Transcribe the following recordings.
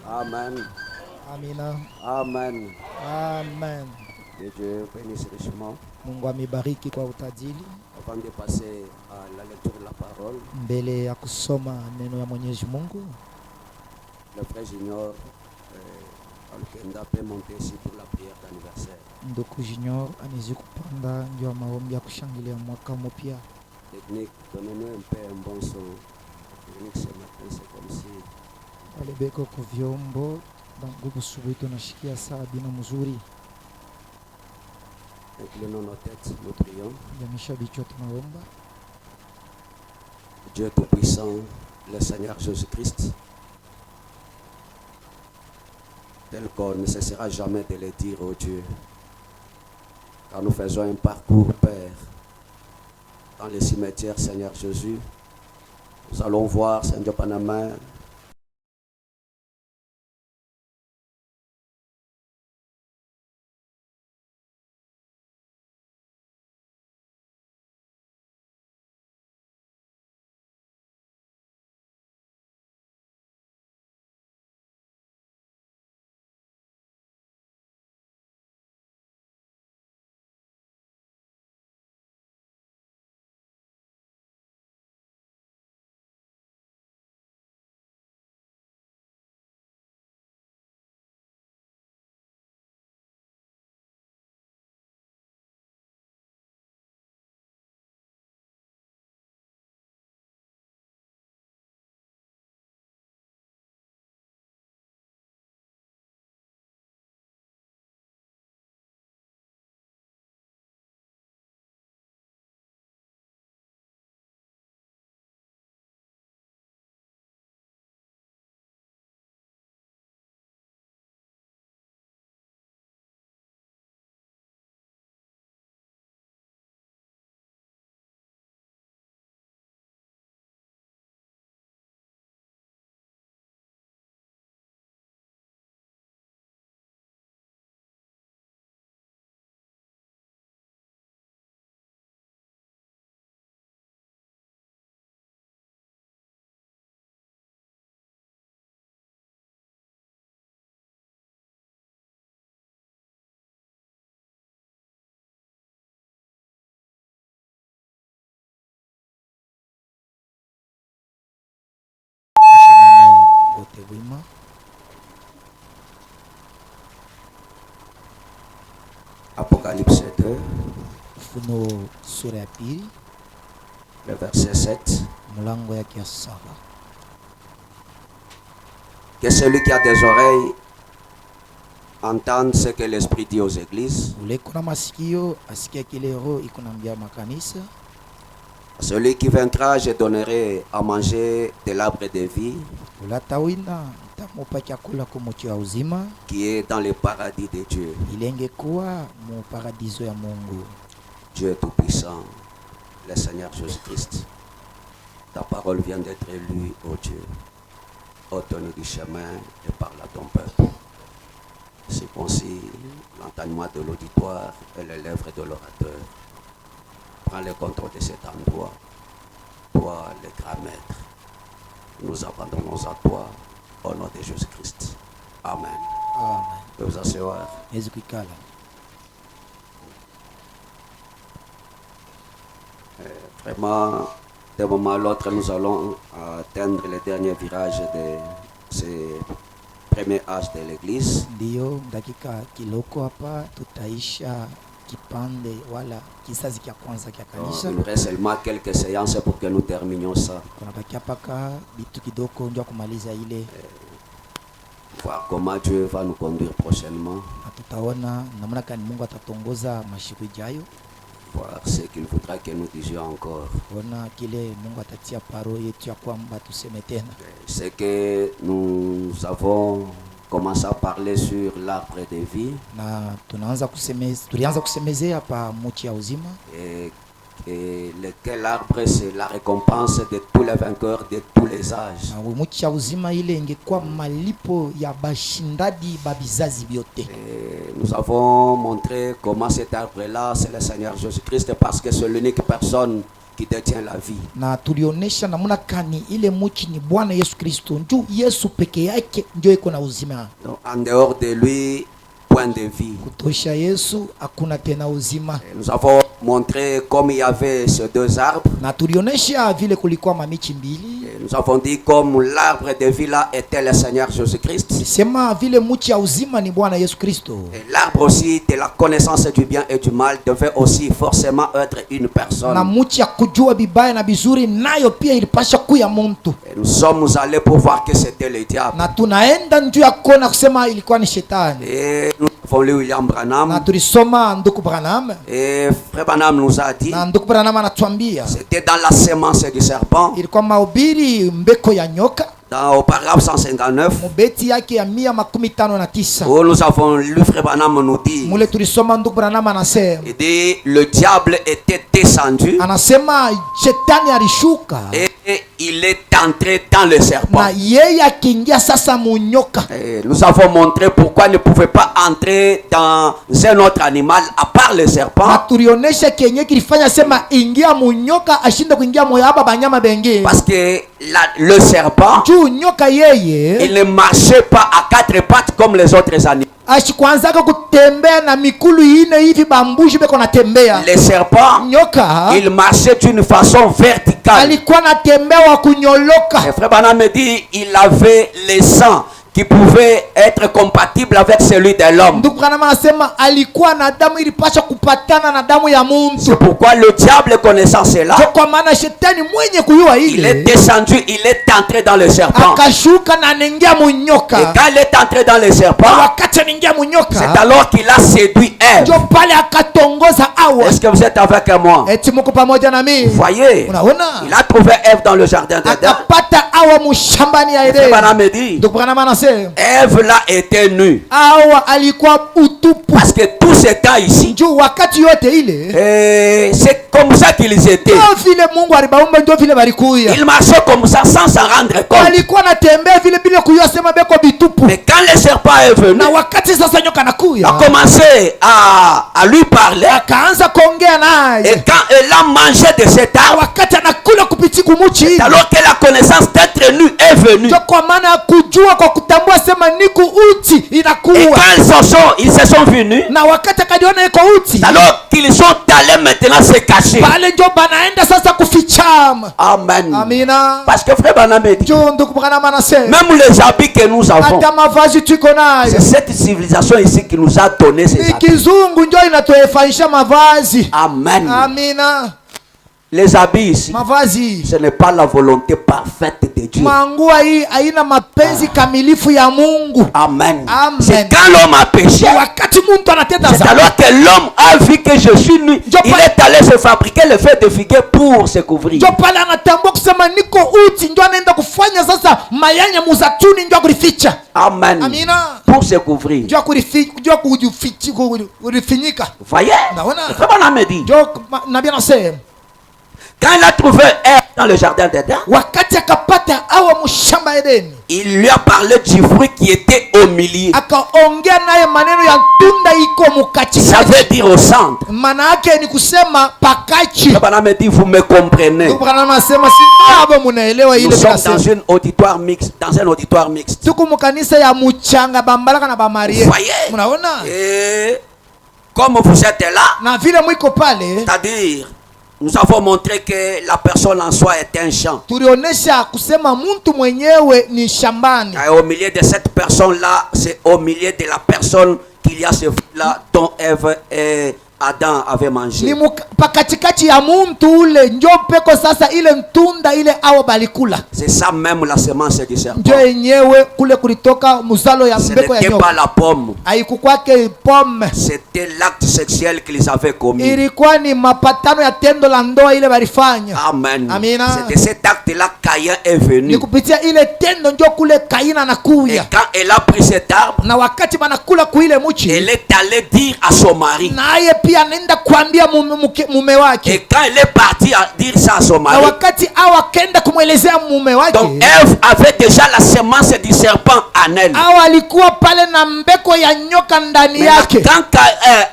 Amen. Amina. Amen. Amen. Que Dieu bénisse richement. Mungu amebariki kwa utajiri. Avant de passer à la lecture de la parole, Mbele ya kusoma neno ya Mwenyezi Mungu, le frère Junior Alkenda peut monter ici pour la prière d'anniversaire. ndugu Junior anaweza kupanda ndio maombi ya kushangilia mwaka mpya. Technique, donnez-nous un peu un bon son. Technique ce matin, c'est comme si Wale beko kwa vyombo nguvu subuhi tunashikia saa bina mzuri. inclinons nos têtes, nous prions. Yamisha bichwa tunaomba. Dieu Tout-Puissant, le Seigneur Jésus-Christ, tel qu'on ne cessera jamais de le dire au Dieu. Quand nous faisons un parcours, Père, dans les cimetières, Seigneur Jésus, nous allons voir, Seigneur Panama, Wote wima. Apocalypse 2, Ufunuo sura ya pili le verset 7. mlango yake ya 7. Que celui qui a des oreilles entende ce que l'Esprit dit aux églises. Ule kuna masikio asikia kile roho iko naambia makanisa. Celui qui vaincra, je donnerai à manger de l'arbre de vie Ulatawina nitamupa chakula kwa moto ya uzima, qui est dans le paradis de Dieu. ilenge kuwa mu paradiso ya Mungu. Dieu Tout-Puissant, le Seigneur Jésus-Christ, ta parole vient d'être lue, ô Dieu. Ôte-nous du chemin et parle à ton peuple. Circoncis l'entendement de l'auditoire et les lèvres de l'orateur. Prends le contrôle de cet endroit. Toi, le grand maître, nous abandonnons à toi au nom de Jésus-Christ. Amen. Amen. Vous vous asseoir. Yesu kikala. Vraiment, d'un moment à l'autre, nous allons atteindre le dernier virage de ces premiers âges de l'Église. Ndio dakika kiloko hapa tutaisha kipande wala kizazi kia kwanza kia kanisa. Il nous reste seulement quelques séances pour que nous terminions ça. Kuna bakia paka bitu kidogo ndio kumaliza ile. Voir comment Dieu va nous conduire prochainement. Na tutaona namna gani Mungu atatongoza mashiku ijayo. Voir ce qu'il voudra que nous disions encore. Ona kile Mungu atatia paro yetu ya kwamba tuseme tena. C'est que nous avons commencé à parler sur l'arbre de vie. Na tulianza kusemezea pa muti ya uzima. Et lequel arbre, c'est la récompense de tous les vainqueurs de tous les âges. Na muti ya uzima ile ingekuwa malipo ya bashindadi ba bizazi byote. Nous avons montré comment cet arbre-là, c'est le Seigneur Jésus-Christ, parce que c'est l'unique personne qui détient la vie. Na tulionesha namna kani ile muchi ni Bwana Yesu Kristo, njoo Yesu peke yake ndio iko na uzima. Donc, en dehors de lui, point de vie. Kutosha Yesu hakuna tena uzima. Et nous avons montré comme il y avait ces deux arbres. Na tulionesha vile kulikuwa mamichi mbili. Et nous avons dit comme l'arbre de vie là était le Seigneur Jésus-Christ. Sema vile muchi ya uzima ni Bwana Yesu Kristo. Et l'arbre aussi de la connaissance du bien et du mal devait aussi forcément être une personne. Na muchi ya kujua bibaya na bizuri nayo pia ilipasha kuya muntu. Et nous sommes allés pour voir que c'était le diable. Na tunaenda njoo ya kuona kusema ilikuwa ni shetani. Et nous avons lu William Branham. Na tulisoma ndugu Branham. Et frère Branham nous a dit. Na ndugu Branham anatuambia. C'était dans la sémence du serpent. Ilikuwa mahubiri mbeko ya nyoka. Au paragraphe 159, mubeti yake ya 159 où nous avons lu frère Branham nous dit, mule tulisoma ndugu Branham anasema, il dit le diable était descendu, anasema shetani alishuka et il est entré dans le serpent. na yeye akiingia sasa munyoka. Nous avons montré pourquoi il ne pouvait pas entrer dans un autre animal à part le serpent. Na tulionesha kenye kilifanya sema ingia munyoka ashinde kuingia moyaba banyama bengi. Parce que le serpent, nyoka yeye il ne marchait pas à quatre pattes comme les autres animaux. Ashikwanzaka kutembea na mikulu ine hivi bambushi beko natembea. Le serpent, nyoka il marchait d'une façon verticale. Alikuwa natembea wa kunyoloka. Et frère Branham me dit, il avait le sang qui pouvait être compatible avec celui de l'homme. Ndugu Branham anasema alikuwa na damu ilipasha kupatana na damu ya muntu. C'est pourquoi le diable connaissant cela, kwa maana shetani mwenye kujua ile, il est descendu, il est entré dans le serpent. Akashuka na anaingia munyoka. Et quand il est entré dans le serpent, wakati anaingia munyoka, c'est alors qu'il a séduit Ève. Ndio pale akatongoza Hawa. Est-ce que vous êtes avec moi? Eti mko pamoja na mimi? Vous voyez? Unaona? Il a trouvé Ève dans le jardin d'Éden. Akapata Hawa mushambani ya Edeni. Branham me dit, Ndugu Branham anasema Ève là était nue. Hawa alikuwa utupu. Parce que tout ce temps ici, Ndio wakati yote ile, c'est comme ça qu'ils étaient. Ndio vile Mungu alibaumba, ndio vile balikuya. Ils marchaient comme ça sans s'en rendre compte. Alikuwa anatembea vile bila kujua sema beko bitupu. Mais quand le serpent est venu, na wakati sasa nyoka nakuya, a commencé à lui parler. Akaanza kuongea naye. Et quand elle a mangé de cet arbre, wakati anakula kupitia kumuchi, alors que la connaissance d'être nu est venue. Ndio kwa maana kujua kwa kutambua sema niko uchi inakuwa. Et quand ils se sont venus, na wakati akadiona iko uchi, alors qu'ils sont allés maintenant se cacher. Pale ndio banaenda sasa kufichama. Amen. Amina. Parce que frère Branham dit, même les habits que nous avons, c'est cette civilisation ici qui nous a donné ces habits. Kizungu ndio inatuefanisha mavazi. Amen. Amina. Les habits ici, mavazi, ce n'est pas la volonté parfaite de Dieu. Mangua hii haina mapenzi kamilifu ya Mungu. Amen. Amen. C'est quand l'homme a péché, wakati mtu anatenda c'est alors que l'homme a vu que je suis nu, il est allé se fabriquer le feu de figuier pour se couvrir. Ndio pale anatambua kusema niko uchi, ndio anaenda kufanya sasa mayanya muzatuni ndio kulificha. Amen. Amina. Pour se couvrir. Ndio kulifinyika. Vous voyez? C'est pas la dit. Ndio nabii anasema quand il a trouvé Ève dans le jardin d'Éden, wakati akapata Hawa mshamba Edeni, il lui a parlé du fruit qui était au milieu. Akaongea naye maneno ya tunda iko mukati. Ça veut dire au centre. Maana yake ni kusema pakachi. Bwana me dit vous me comprenez. Bwana anasema si nabo mnaelewa ile bila sema. Nous sommes dans un auditoire mixte, dans un auditoire mixte. Tuko mkanisa ya muchanga bambalaka na bamarie. Mnaona? Et comme vous êtes là, na vile mwiko pale, c'est-à-dire nous avons montré que la personne en soi est un champ. Tulionesha kusema mtu mwenyewe ni shambani. Et au milieu de cette personne là, c'est au milieu de la personne qu'il y a ce fruit là dont Ève et Adam avait mangé. Ni pakatikati ya mtu ule njo peko sasa ile mtunda ile Hawa balikula. C'est ça même la semence du serpent. Njo yenyewe kule kulitoka muzalo ya mbeko ya nyoka. Ce n'était pas la pomme. Haikukwake pomme. C'était l'acte sexuel qu'ils avaient commis. Ilikuwa ni mapatano ya tendo la ndoa ile balifanya. Amen. Amina. C'était cet acte là Caïn est venu. Ni kupitia ile tendo njo kule Kaina anakuya. Et quand elle a pris cet arbre, na wakati banakula kuile muchi, elle est allée dire à son mari. Naye pia anaenda kuambia mume wake. Et quand elle est partie à dire ça à son mari, na wakati Hawa kenda kumwelezea mume wake, donc Ève avait déjà la semence du serpent en elle. Hawa alikuwa pale na mbeko ya nyoka ndani yake. Quand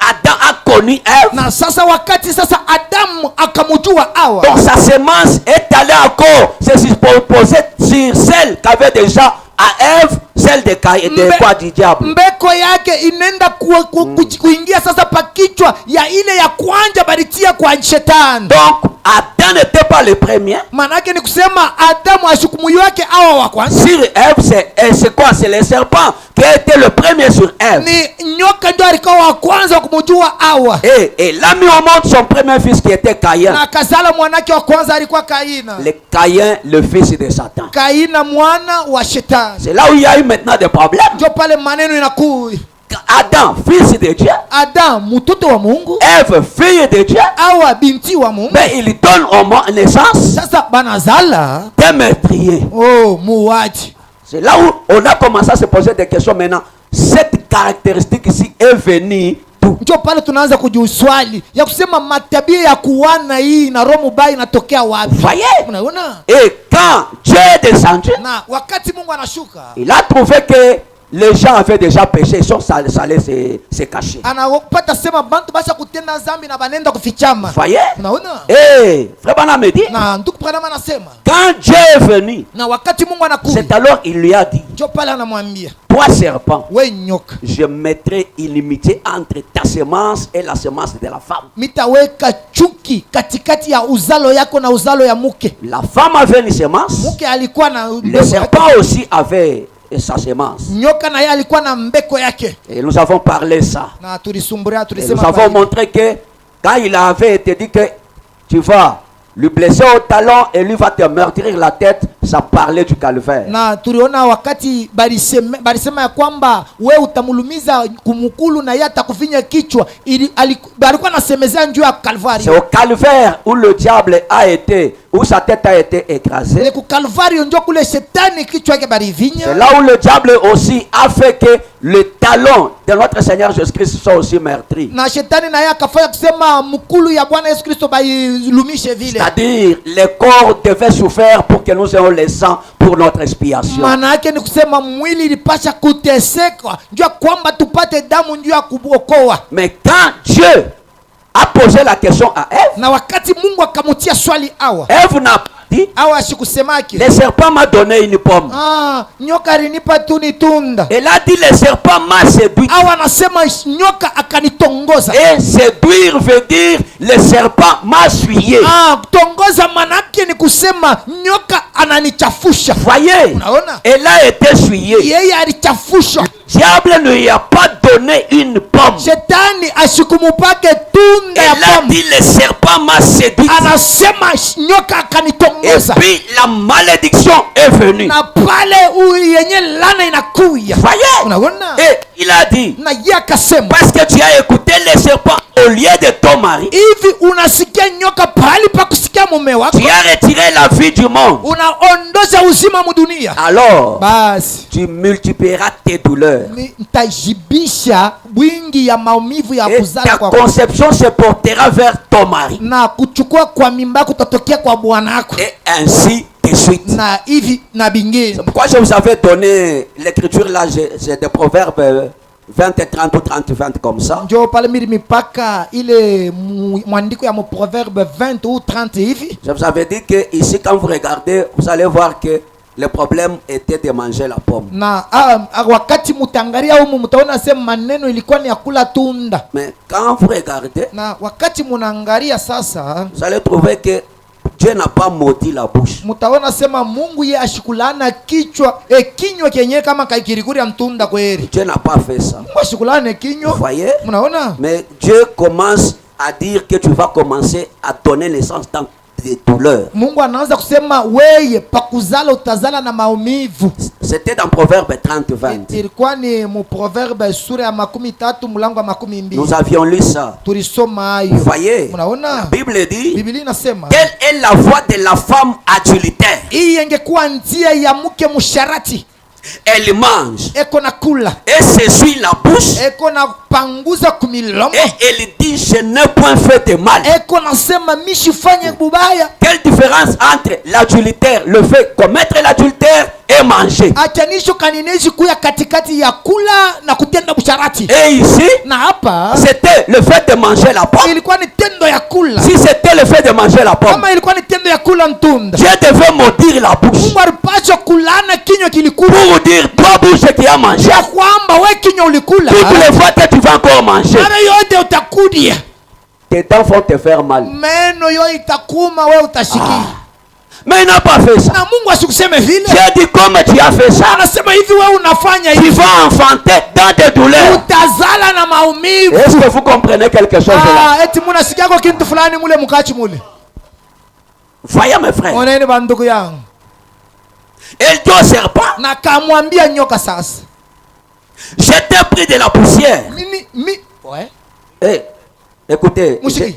Adam a connu Ève, Na sasa wakati sasa Adamu akamjua Hawa, donc sa semence est allée encore se superposer sur celle qu'avait déjà à Ève, celle de quoi du diable. mbeko yake inenda kuingia sasa pakichwa ya ile ya kwanja balitia kwa shetani. Donc Adam n'était pas le premier. Manake ni kusema Adamu ashukumuyu wake Hawa wa kwanza. Sur Ève, c'est quoi? C'est le serpent qui a été le premier sur Ève. Ni nyoka ndio alikuwa wa kwanza kumjua Hawa. Et il a mis au monde son premier fils qui était Caïn. Na kazala mwanake wa kwanza alikuwa Kaina. Le Caïn, le fils de Satan. Kaina mwana wa shetani. C'est là où il y a eu maintenant des problèmes. Ndio pale maneno inakuja. Adam, fils de Dieu. Adam mtoto wa Mungu. Ève, fille de Dieu. Hawa binti wa Mungu. Mais il donne au monde naissance Sasa banazala des meurtriers. oh muuaji. C'est là où on a commencé à se poser des questions maintenant. Cette caractéristique ici est venue d'où? Ndio pale tunaanza kujiuswali ya kusema matabia ya kuwana hii na roho mbaya inatokea wapi? Voyez? Unaona? Et quand Dieu est descendu, Na wakati Mungu anashuka, il a trouvé que les gens avaient déjà péché, ils sont allés se cacher. anapata sema bantu basha kutenda zambi na banenda kufichama. Voyez? Unaona? Et frère Branham me dit, Na ndugu Branham anasema, quand Dieu est venu, na wakati Mungu anakuja, c'est alors il lui a dit, ndio pale anamwambia, toi serpent, we nyoka, je mettrai inimitié entre ta semence et la semence de la femme. mitaweka chuki katikati ya uzalo yako na uzalo ya mke. La femme avait une semence, Mke alikuwa na le serpent aussi avait sa semence. nyoka na yeye alikuwa na mbeko yake. Et nous avons parlé ça. Na tulisumburia Et tulisema nous avons montré que quand il avait été dit que tu vas lui blesser au talon et lui va te meurtrir la tête, ça parlait du calvaire. na tuliona wakati balisema ya kwamba we utamulumiza kumukulu na yeye atakufinya kichwa, alikuwa nasemezea njuu ya Kalvari. C'est au calvaire où le diable a été, où sa tête a été écrasée. Ni ku Kalvari ndio kule shetani kichwa yake balivinya. C'est là où le diable aussi a fait que le talon de notre Seigneur Jésus-Christ soit aussi meurtri. Na shetani na yeye akafanya kusema mukulu ya Bwana Yesu Kristo bailumishe vile. C'est-à-dire les corps devaient souffrir pour que nous ayons le sang pour notre expiation. Maana yake ni kusema mwili ilipasha kuteseka njoo kwamba tupate damu njoo ya kuokoa. Mais quand Dieu a posé la question à Ève, Na wakati Mungu akamutia swali Hawa, Ève n'a pas dit, Hawa asikusemaki, le serpent m'a donné une pomme. nyoka alinipa tu ni tunda. Elle a dit, le serpent m'a séduit. Hawa anasema nyoka akanitongoza. Et séduire veut dire, le serpent m'a essuyé. Tongoza manake ni kusema nyoka ananichafusha. Voyez, Unaona? elle a été essuyée. Yeye alichafusha. Diable ne lui a pas donné une pomme. Shetani asikumupake tunda ya Elle a pomme. dit, le serpent m'a séduit. Anasema nyoka Et akanitongoza. puis la malédiction est venue. Na pale yenye lana inakuya. Voyez? Unaona? Et il a dit, Na yeye akasema, parce que tu as écouté le serpent au lieu de ton mari, hivi unasikia nyoka pahali pa kusikia mume wako, tu as retiré la vie du monde. unaondosha uzima mudunia. Alors, Basi tu multiplieras tes douleurs. nitajibisha wingi ya maumivu ya Et kuzala ta kwa conception se portera vers ton mari. na kuchukua kwa mimba kutatokea kwa bwanako Et ainsi de suite. na hivi na bingine. C'est pourquoi je vous avais donné l'écriture là, j'ai des proverbes 20 et 30 ou 30 20 comme ça. Njo pale miri mipaka ile mwandiko ya proverbe 20 ou 30 hivi. Je vous avais dit que ici quand vous regardez, vous allez voir que le problème était de manger la pomme. Na wakati mutangaria humu mutaona sema maneno ilikuwa ni ya kula tunda. Mais quand vous regardez, Na wakati munaangalia sasa, vous allez trouver que Dieu n'a pas maudit la bouche. mutaona sema Mungu ye ashikulana kichwa kinywa kenye kama kaikirikuri ya mtunda kweli. Dieu n'a pas fait ça. Mungu ashikulane kinywa. Vous voyez? Mnaona? Mais Dieu commence à dire que tu vas commencer à donner naissance dans des douleurs. Mungu anaanza kusema weye pakuzala utazala na maumivu. C'était dans Proverbe 30-20. Ilikuwa ni mu proverbe sura ya 13 mlango wa 12. Nous avions lu ça. Tulisoma hayo. Vous voyez? Mnaona? La Bible dit, Biblia inasema quelle est la voie de la femme adultère? hii ingekuwa njia ya mke musharati. Elle mange Eko na kula. et s'essuie la bouche Eko na panguza kumilomo. et elle dit, je n'ai point fait de mal. Eko nasema mishifanye bubaya. Quelle différence entre l'adultère, le fait de commettre l'adultère et manger? Achanisho kanineshi kuya katikati ya kula na kutenda busharati. Torati. Et ici, Na hapa c'était le fait de manger la pomme. ilikuwa ni tendo ya kula. Si c'était le fait de manger la pomme, Kama ilikuwa ni tendo ya kula ntunda, Dieu devait maudire la bouche Mungu alipaswa kulana kinywa kilikula. pour dire, toi bouche qui a mangé, Ya kwamba we kinywa ulikula, toutes les fois que tu vas encore manger, mara yote utakudia. tes dents vont te faire mal. Meno yo itakuma, we utashikia. Mais il n'a pas fait ça. Na Mungu asikuseme vile. Dieu dit, comme tu as fait ça, Anasema hivi, wewe unafanya tu hivi, vas enfanter dans des douleurs. utazala na maumivu. Est-ce que vous comprenez quelque chose de là? Eti munasikia kwa kintu fulani mule mkachi mule. Voyez mes frères. Oneni bandugu yangu. Et Dieu au serpent, Na kamwambia nyoka sasa. je t'ai pris de la poussière. Ouais. Eh, écoutez, Mushiki.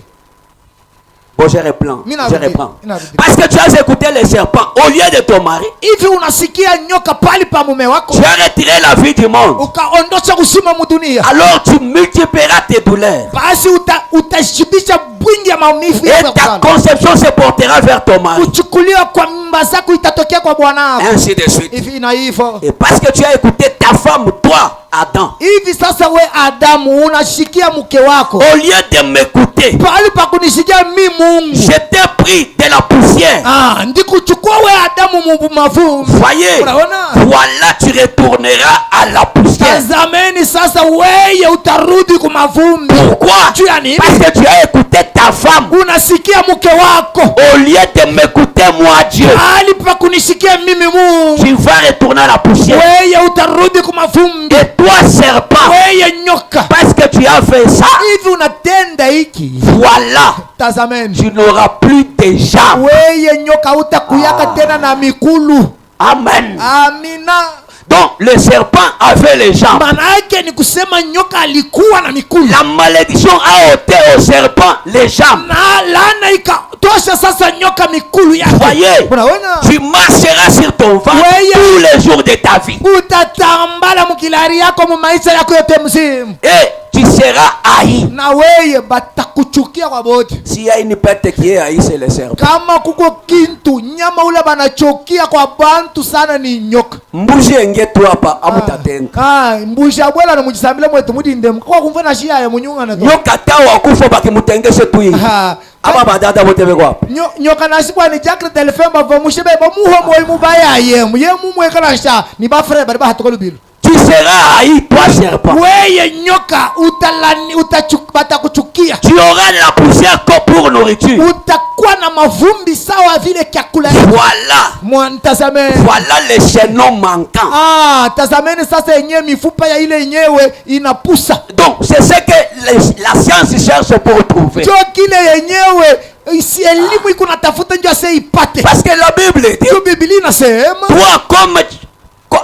bon, je reprends. Mina Je rudi. reprends. Mina rudi. Parce que tu as écouté les serpents au lieu de ton mari. Hivi unasikia nyoka pali pa mume wako, Tu as retiré la vie du monde. ukaondosha kusima mudunia, Alors tu multiplieras tes douleurs. basi utashibisha bwingi ya maumivu Et ya ta kuzala. conception se portera vers ton mari. Kuchukuliwa kwa mimba zako itatokea kwa bwana wako. Ainsi de suite. Hivi na hivyo. Et parce que tu as écouté ta femme, toi, Adam, Hivi sasa we Adamu unashikia mke wako, au lieu de m'écouter, pali pa kunishikia mi Mungu, je t'ai pris de la poussière. ndikuchukua we Adamu mavumbi. Voyez, Unaona? voilà, tu retourneras à la poussière. Tazameni sasa weye utarudi kumavumbi. Pourquoi? Juu ya nini? Parce que tu as écouté ta femme. Unasikia mke wako, Au lieu de m'écouter moi, Dieu, pali pa kunishikia mimi Mungu, tu vas retourner à la poussière. weye utarudi kumavumbi. Et toi, serpent, Weye nyoka, parce que tu as fait ça, hivi unatenda hiki, voilà, tazameni, tu n'auras plus de jambes. weye nyoka utakuyaka tena na mikulu. Amen. Amina. Donc, le serpent avait les jambes. Maana yake ni kusema nyoka alikuwa na mikulu, La malédiction a ôté au serpent les jambes. na laana ikatosha sasa nyoka mikulu yake. Voyez, Unaona? tu marcheras sur ton ventre Voyez. tous les jours de ta vie. Utatambala mukilari yako mu maisha yako yote mzimu, Et tu seras haï. na weye batakuchukia kwa bote. S'il y a une bête qui est haï, c'est le serpent. Kama kuko kintu nyama ule banachokia kwa bantu sana ni nyoka. Mbuzi engetu hapa amutatenga. Mbusha bwela na mujisambile mwetu mudinde kwa kumfana shia ya munyunga na to. Nyoka tawo akufa bakimutengeshe tu hii. Aba badada bote beko hapa. Nyoka nashikwa ni Jacques Delphine bava mushebe ba muho moyo mubaya yemu yemu mwekana sha ni ba frère bari ba hatokolo bilo. Tu seras haï, toi serpent. Weye nyoka batakuchukia. Tu auras la poussière comme pour nourriture. Utakuwa na mavumbi sawa vile chakula. Voilà. Tazameni. Voilà les chaînons manquants. Tazameni sasa yenyewe mifupa ya ile yenyewe inapusa. Donc c'est ce que la science cherche pour trouver. Jo kile yenyewe elimu iko natafuta ndio ase ipate. Parce que la Bible dit, Biblia inasema, toi comme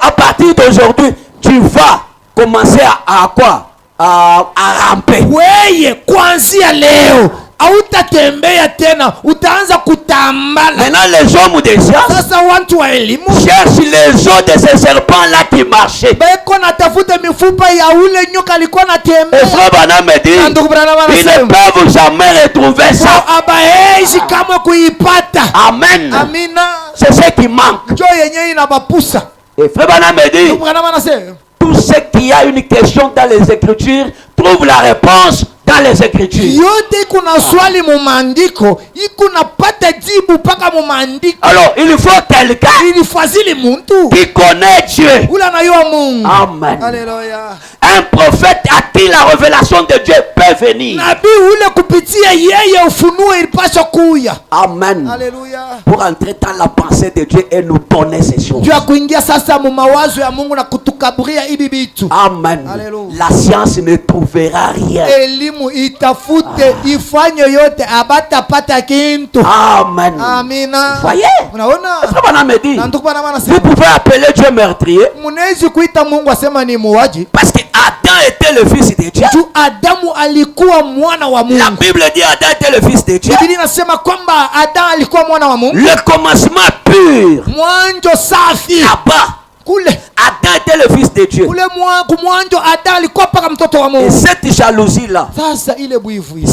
à partir d'aujourd'hui tu vas commencer à quoi? À ramper. Weye kuanzia leo hautatembea tena, utaanza kutambala. Maintenant les hommes des sciences Sasa watu wa elimu cherchent les os de ces serpents là qui marchaient. beko natafuta mifupa ya ule nyoka alikuwa Et anatembea. frère Branham me dit, ils ne peuvent jamais retrouver ça. Abahezi kama kuipata. Amen. Amina. C'est ce qui manque. Njo yenyewe inabapusa. Et frère Branham me dit, Branham anasema tout ce qui a une question dans les Écritures trouve la réponse dans les Écritures. yote kuna swali mu maandiko iko napata jibu paka mu maandiko. Alors il faut quelqu'un ili fazili muntu qui connaît Dieu. ula anayua Mungu. Amen. Haleluya. Un prophète à qui la révélation de Dieu peut venir. Nabii ule kupitia yeye ufunuo ilipaswa kuya. Amen. Haleluya. Pour entrer dans la pensée de Dieu et nous donner ces choses. Jua kuingia sasa mu mawazo ya Mungu na kutukaburia hivi vitu. Amen. Hallelujah. La science ne trouvera rien. Elimu itafute ifanye yote abatapata kintu. Amen. Amina. Voyez? Unaona? Frère Branham me dit, Na ndugu bana vous sema pouvez appeler Dieu meurtrier munezi kuita Mungu asema ni muuaji. parce que Adam était le fils de Dieu. Juu Adamu alikuwa mwana wa La Mungu. Bible dit Adam était le fils de Dieu. Biblia inasema kwamba Adamu alikuwa mwana wa Mungu. Le commencement pur Mwanzo safi. là-bas. Kule Adam était le fils de Dieu. kule kumwanzo Adamu alikuwa paka mtoto wa Et Mungu. cette jalousie là, Sasa ile bwivu ile,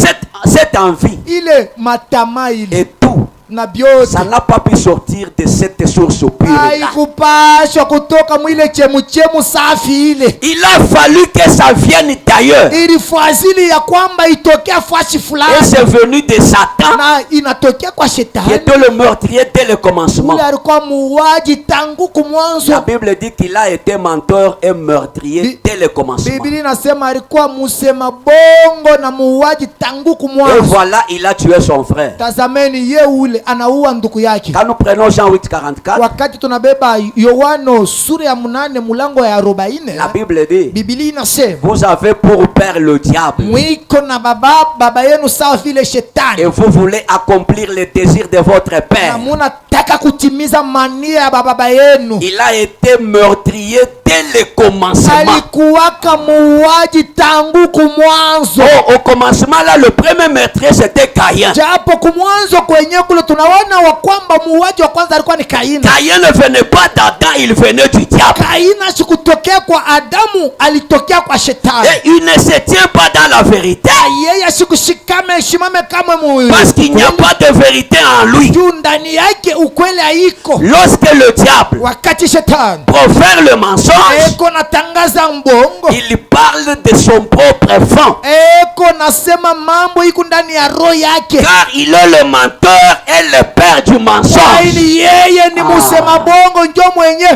cette envie ile matamaa ile et tout na vyote ça n'a pas pu sortir de cette source pure. haikupashwa kutoka mwile chemuchemu safi ile. Il a fallu que ça vienne d'ailleurs. Ilifazili ya kwamba itokea fashi Et fulani c'est venu de Satan, na inatokea kwa qui shetani. était le meurtrier dès le commencement. Ule alikuwa muuaji tangu kumwanzo. La Bible dit qu'il a été menteur et meurtrier dès le commencement. Biblia inasema alikuwa musema bongo na muuaji tangu Et kumwanzo. voilà, il a tué son frère. Tazameni, ye ule anaua ndugu yake. Quand nous prenons Jean 8:44, Wakati tunabeba Yohano sura ya 8 mulango ya 40, la Bible dit, Biblia inasema vous avez pour père le diable mwiko na baba yenu sawa vile et shetani, vous voulez accomplir les désirs de votre na père. munataka kutimiza mania ya baba yenu. Il a été meurtrier dès le commencement. Alikuwaka muuaji tangu kumwanzo. Oh, au commencement là, le premier meurtrier c'était Caïn. Japo kumwanzo kwenye kule tunaona wa kwamba muuaji wa kwanza alikuwa ni Kaini. Caïn ne venait pas d'Adam, il venait du diable. Kaini asikutokea kwa Adamu, alitokea kwa shetani. Et il ne se tient pas dans la vérité. Yeye asikushikame shimame kama Parce qu'il n'y a pas de vérité en lui. juu ndani yake ukweli haiko. Lorsque le diable Wakati shetani profère le mensonge, eko natangaza mbongo, il parle de son propre fond. eko nasema mambo iko ndani ya roho yake. Car il est le menteur et le père du mensonge. Kaini yeye ni musema bongo, njo mwenye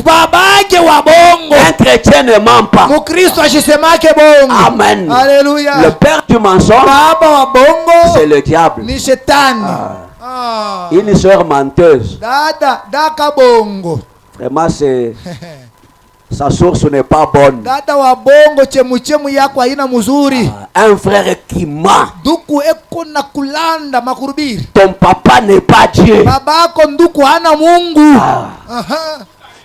babake wa bongo. Un chrétien ne ment pas. Mukristo ashisemake bongo. Amen. Haleluya. Le père du mensonge, Baba wa bongo c'est le diable. ni shetani. Une sœur menteuse. Daka bongo. Vraiment, sa source n'est pas bonne. Dada wa bongo chemuchemu yako haina mzuri. Un frère qui ment. Nduku eko na kulanda makurubiri. Ton papa n'est pas Dieu. Babako nduku hana Mungu. Aha.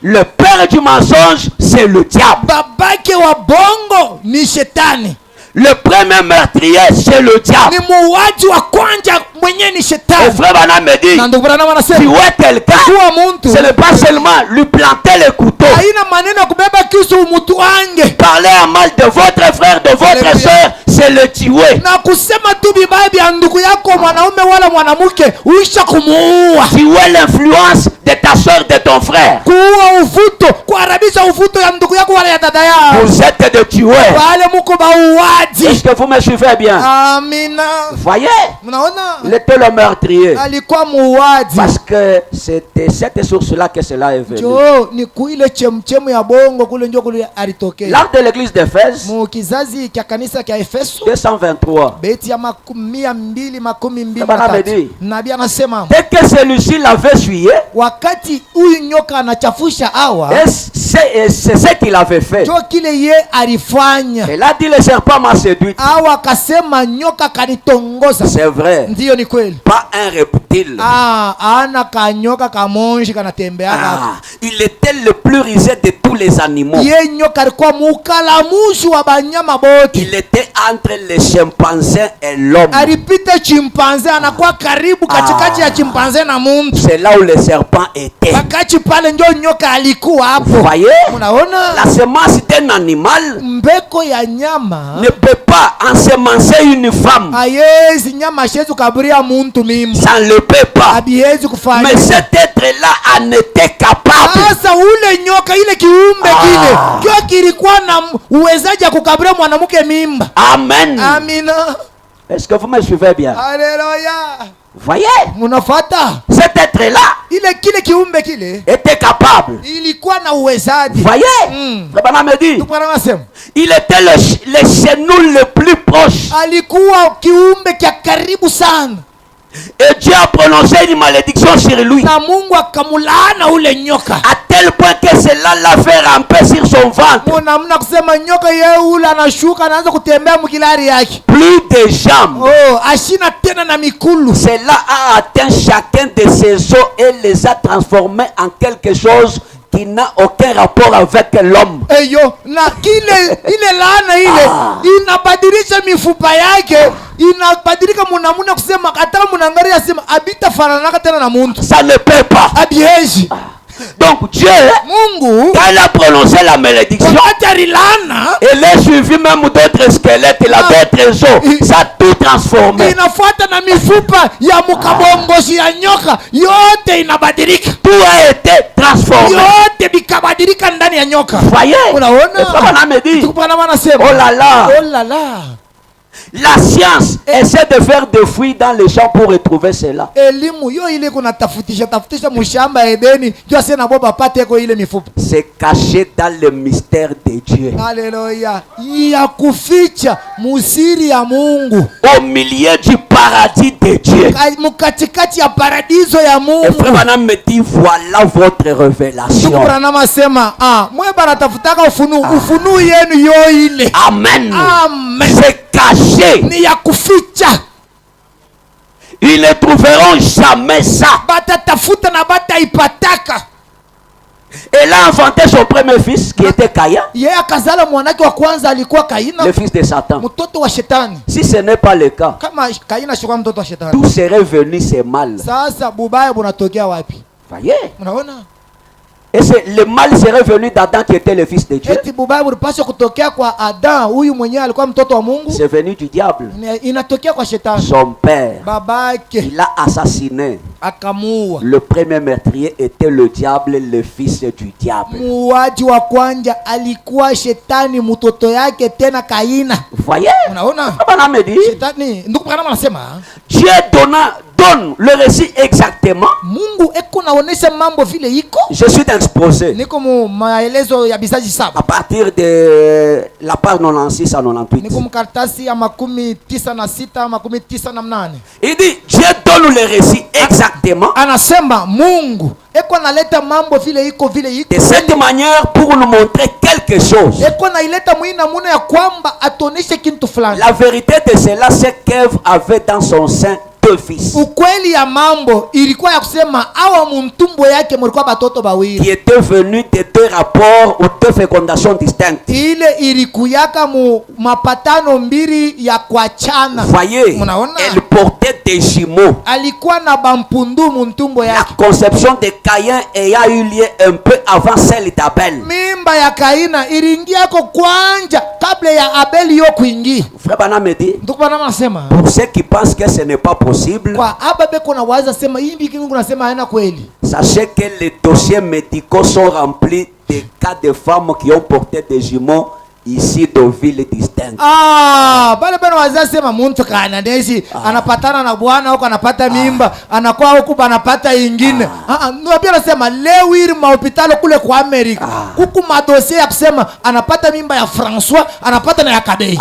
Le père du mensonge, c'est le diable. Babake wa bongo ni shetani. Le premier meurtrier, c'est le diable. Ni muuaji wa kwanza mwenye ni Et shetani. frère Branham me dit, Na ndugu Branham anasema tuer quelqu'un, kuwa muntu ce n'est pas seulement lui planter le couteau, haina maneno ya kubeba kisu umutu wange parler en mal de votre frère, de votre Alléluia. soeur, c'est le tuer. na kusema tu vibaya vya ndugu yako mwanaume wala mwanamke, uisha kumuua. Tuer l'influence de ta soeur, de ton frère. Kuua uvuto, kuharabisha uvuto ya ndugu yako wala ya dada yao. Vous êtes des tueurs. Wale muko bauaji. Est-ce que vous me suivez bien? Amina. Voyez, Mnaona? il était le meurtrier. Alikuwa muuaji. Parce que c'était cette source-là que cela est venu. Jo, ni kuile chemchemu ya bongo kule njo kule alitokea. L'acte de l'église d'Éphèse, Mu kizazi kya kanisa kya Efeso 223. beti ya 223. Bwana amedi. Nabii anasema Dès que celui-ci l'avait essuyé, wakati huyu nyoka anachafusha hawa, c'est ce qu'il avait fait. jo kile ye alifanya. Il a dit le serpent m'a séduit. Hawa akasema nyoka kanitongoza. C'est vrai. Ndiyo, ni kweli. Pas un reptile. Ana kanyoka kamonji kanatembeaka. Il était le plus rusé de tous les animaux. Ye nyoka alikuwa mukalamushi wa banyama bote. Il était entre les chimpanzés et l'homme. Alipita chimpanze, anakuwa karibu katikati ya chimpanze na muntu. C'est là où le serpent était. Wakati pale ndio nyoka alikuwa hapo. Voyez, Unaona? la semence d'un animal Mbeko ya nyama ne peut pas ensemencer une femme. haiwezi, nyama haiwezi kukaburia muntu mimba. Ça ne le peut pas. Habiwezi kufanya. Mais cet être-là en était capable. Sasa ule nyoka, ile kiumbe kile kio kilikuwa na uwezaji wa kukaburia mwanamke mimba. Amen. Amina. Est-ce que vous me suivez bien? Haleluya. Voyez, Munafuata? cet être-là Ile kile kiumbe kile était capable. ilikuwa na uwezaji. Voyez, le Branham me dit, Tukwana nasema il était le chenou le plus proche. alikuwa kiumbe kia karibu sana. Et Dieu a prononcé une malédiction sur lui. Na Mungu akamulaana ule nyoka. À tel point que cela l'a fait ramper sur son ventre. Muna kusema nyoka yeye ule anashuka anaanza kutembea mkilari yake. Plus de jambes. Oh, ashina tena na mikulu. Cela a atteint chacun de ses os et les a transformés en quelque chose qui n'a aucun rapport avec l'homme. Eyo, na ile laana ile inabadilisha mifupa yake, inabadilika munamuna kusema hata munangalia sema abita fanana tena na muntu. Ça ne peut pas. Abieji. Donc Dieu, Mungu quand il a prononcé la malédiction, wakati alilana il est suivi même d'autres squelettes, il a d'autres os. Ça a tout transformé. inafuata na mifupa ya mkabongozi ya nyoka, yote inabadilika, Tout a été transformé. yote bikabadilika ndani ya nyoka. Voyez, Unaona? le frère Branham me dit, Tukupana wanasema, oh là là, oh la la, la science essaie de faire des fouilles dans les champs pour retrouver cela. elimu yo ile kuna tafutisha mushamba Edeni juu ase na boba pate ko ile mifupa. C'est caché dans le mystère de Dieu. Haleluya, ya kuficha musiri ya Mungu Au milieu du paradis de Dieu. mukatikati ya paradiso ya Et Mungu. frère Branham me dit, voilà votre révélation. Branham sema mwe banatafutaka ufunu yenu yo ile. Amen. Amen. C'est caché. Ni ya kuficha. Ils ne trouveront jamais ça. Batatafuta na bataipataka. Elle a inventé son premier fils qui était Caïn, Yeye akazala mwanake wa kwanza alikuwa Kaina, le fils de Satan. mtoto wa shetani. Si ce n'est pas le cas, Kama Kaina shikuwa mtoto wa shetani, d'où serait venu ce mal? sasa bubaya bunatokea wapi? Voyez? Unaona? Et le mal serait venu d'Adam qui était le fils de Dieu. Eti bubaya bulipaswa kutokea kwa Adam, huyu mwenyewe alikuwa mtoto wa Mungu. C'est venu du diable. Inatokea kwa shetani. Son père, Babake il a assassiné. akamuua. Le premier meurtrier était le diable, le fils du diable. Muuaji wa kwanza alikuwa shetani, mtoto yake tena Kaina. Voyez? Unaona? Abraham me dit, Shetani ndugu Branham anasema Dieu donne le récit exactement. Mungu eko naonesha mambo vile iko. Je suis exposé Niko mu maelezo ya bizaji à saba. partir de la page 96 à 98. Niko mkaratasi ya 96 98. Il dit, Dieu donne le récit exactement. Anasema Mungu eko naleta mambo vile iko De cette manière pour nous montrer quelque chose. eko naileta mwina muna ya kwamba atoneshe kintu fulani. La vérité de cela, c'est qu'Ève avait dans son sein deux fils Ukweli ya mambo ilikuwa ya kusema awa mtumbo yake mulikuwa batoto bawili qui étaient venus de deux rapports ou deux fécondations distinctes. ile ilikuyaka mu mapatano mbili ya kuachana. Voyez, Munaona? elle portait des jumeaux. Alikuwa na bampundu muntumbo La yake. conception de Caïn ayant eu lieu un peu avant celle d'Abel. Mimba ya Kaina iliingiako kwanja kabla ya Abeli yo kuingia. Frère Branham me dit, Ndugu Branham anasema pour ceux qui pensent que ce n'est pas possible, kwa aba beko na waza sema hii biki Mungu nasema haina kweli. sachez que les dossiers médicaux sont remplis de cas de femmes qui ont porté des jumeaux ici de villes distinctes. Bale bana waza sema muntu kana ndeshi anapatana na bwana huko anapata mimba, anakuwa huko anapata ingine. Ndio pia nasema leo hili mahopitalo kule kwa Amerika. Huku madosie ya kusema anapata mimba ya François, anapata na ya Kadei.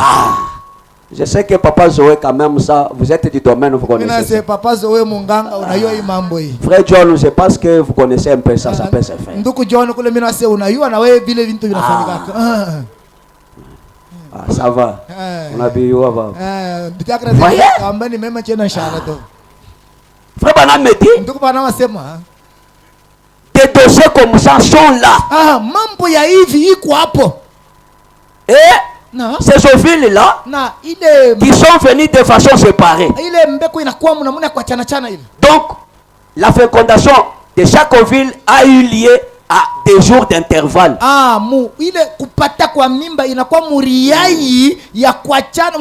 Je sais que Papa Zoé, quand même, ça, vous êtes du domaine, vous connaissez. C'est Papa Zoé munganga unayua hii mambo hii. Frère John, je pense que vous connaissez un peu ça, ça peut se faire. Ndugu John kule mimi nase unayua na wewe vile vitu vinafanyika. Ça va. On a vu où va. Bitakra kamba ni mema chena inshallah to. Frère Branham me dit, Ndugu bana wasema des dossiers comme ça sont là. Mambo ya hivi iko hapo. Ces filles-là qui sont venues de façon séparée. Donc, la fécondation de chaque ville a eu lieu à des jours d'intervalle. Ile kupata kwa mimba inakuwa muriai ya kuachana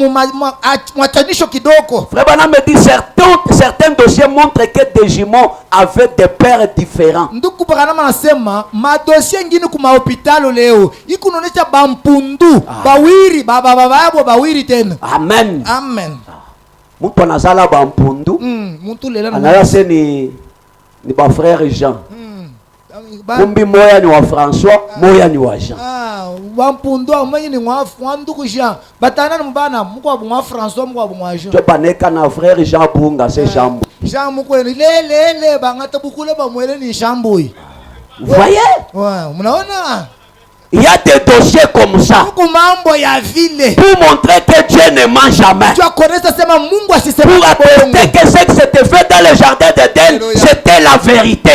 mwachanisho kidogo. Frère Branham me dit certains dossiers montrent que des jumeaux avaient des pères différents. Ndugu Branham anasema madosie ngine kuma hospitalo leo ikunonesha bampundu bawiri baba yabo bawiri tena. Amen. Amen. Mtu anazala bampundu. Mtu lela anayase ni ba frère Jean. Kumbi moya ni wa François, moya ni wa Jean. Bampundu amanyi ni wa ndugu Jean. Batana mbana mko wa François mko wa Jean. Tu paneka na frère Jean Bunga c'est Jean. Jean mko le bangata bukule ba mwele ni Shambui. Voyez? Mnaona? Il y a des dossiers comme ça pour montrer que Dieu ne ment jamais. Pour attester que ce qui s'était fait dans le jardin d'Éden, c'était la vérité.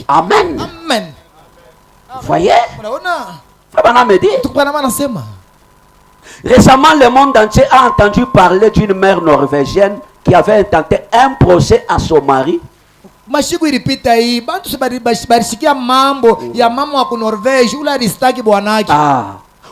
Amen. Amen. Voyez? Récemment, le monde entier a entendu parler d'une mère norvégienne qui avait intenté un procès à son mari. Mashiku ilipita hii bantu barisikia mambo ya mama wa Norvège ule alistaki bwanake.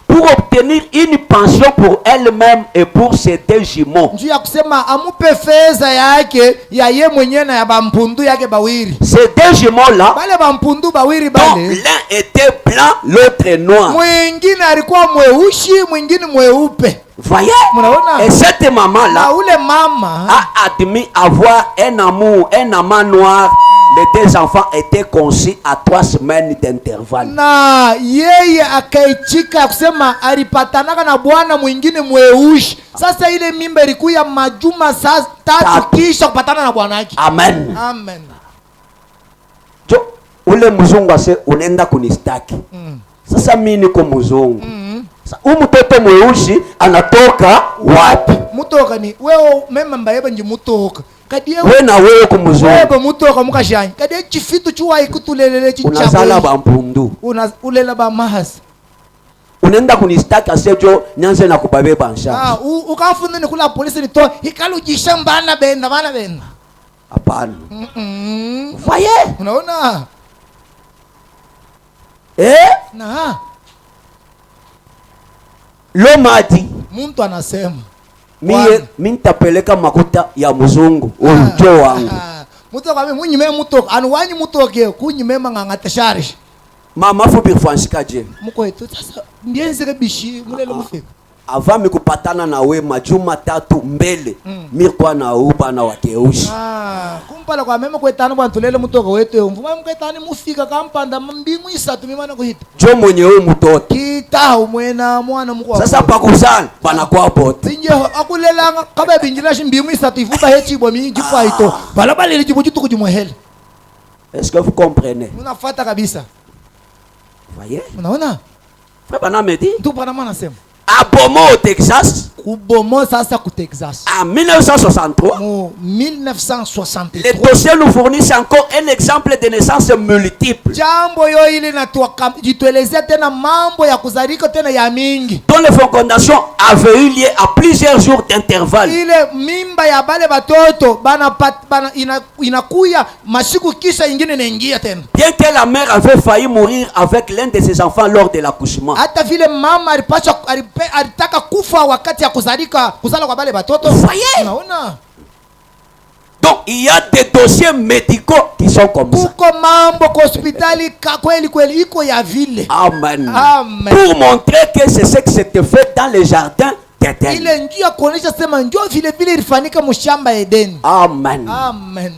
Pour obtenir une pension pour elle-même et pour ses deux jumeaux. Njoo ya kusema amupe fedha yake ya ye mwenyewe na ya bampundu yake bawiri. Ces deux jumeaux là, bale bampundu bawiri bale, l'un était blanc, l'autre noir. Mwingine alikuwa mweusi, mwingine mweupe. Voyez? Munaona? Et cette maman là ule mama a admis avoir un amour, un amant noir. Les deux enfants étaient conçus à 3 semaines d'intervalle. Na yeye akaichika kusema alipatanaka na bwana mwingine mweushi. Sasa ile mimba ilikuwa majuma saa 3 kisha kupatana na bwana yake. Amen. Amen. Jo, ule mzungu ase unaenda kunistaki. Sasa mimi niko mzungu. Sasa mtoto mweusi anatoka wapi? Mutoka ni wewe mema mbayeba nje mutoka. Kadie wewe na wewe ko mzungu. Wewe mutoka mukashanya. Kadie chifitu chuwa ikutulelele chichabo. Unazala bampundu. Ulela ba mahasi. Unaenda kunistaki asejo nyanze na kubabeba nsha. Ukafunda ni kula polisi ni to ikalujisha mbana benda bana benda. Hapana. Voyez? Unaona? Na l'homme a dit, muntu anasema mimi nitapeleka makuta ya mzungu unjo wangu. Muto kwa mimi munyime muto anwanyi mutoke kunyime mangangata sharish. Mama fu birfansika je. Muko eto sasa ndienze bishi mulele mufika. Avant mikupatana na we majuma 3 mbele mikwa na uba na wakeushi. Kumpala kwa meme kwetana bwana tulele mutoko wetu mvuma mkwetani mufika kampanda mbingu 3 mimana kuhita. Jo mwenye huyu mtoto. Kita umwena mwana mkwa. Sasa pakuzana bana kwa bote. Sinje akulela kabe binjila shimbingu 3 ifuba hechi bo mingi kwa ito. Balabala ile jibuju tukujumwehele. Est-ce que vous comprenez? Unafuata kabisa. Voyez? Unaona? Frère Bana me dit. Tu pana mwana sema. À Beaumont au Texas. Kubomo sasa ku Texas. En 1963. En 1963. Les dossiers nous fournissent encore un exemple de naissance multiple. Jambo yo ile na jituelezea tena mambo ya kuzalika tena ya mingi. Dont les fécondations avaient eu lieu à plusieurs jours d'intervalle. Ile mimba ya bale batoto bana inakuya masiku kisha ingine inaingia tena. Bien que la mère avait failli mourir avec l'un de ses enfants lors de l'accouchement. Hata vile mama alitaka kufa wakati ya kuzala kwa bale batoto. Voyez? Unaona? Donc il y a des dossiers médicaux qui sont comme ça. Kuko mambo kwa hospitali kweli iko ya vile. Amen. Amen. Pour montrer que c'est ce qui s'était fait dans les jardins d'Éden. Ile njia kuonesha sema njoo vile vile ilifanyika mshamba Eden. Amen. Amen.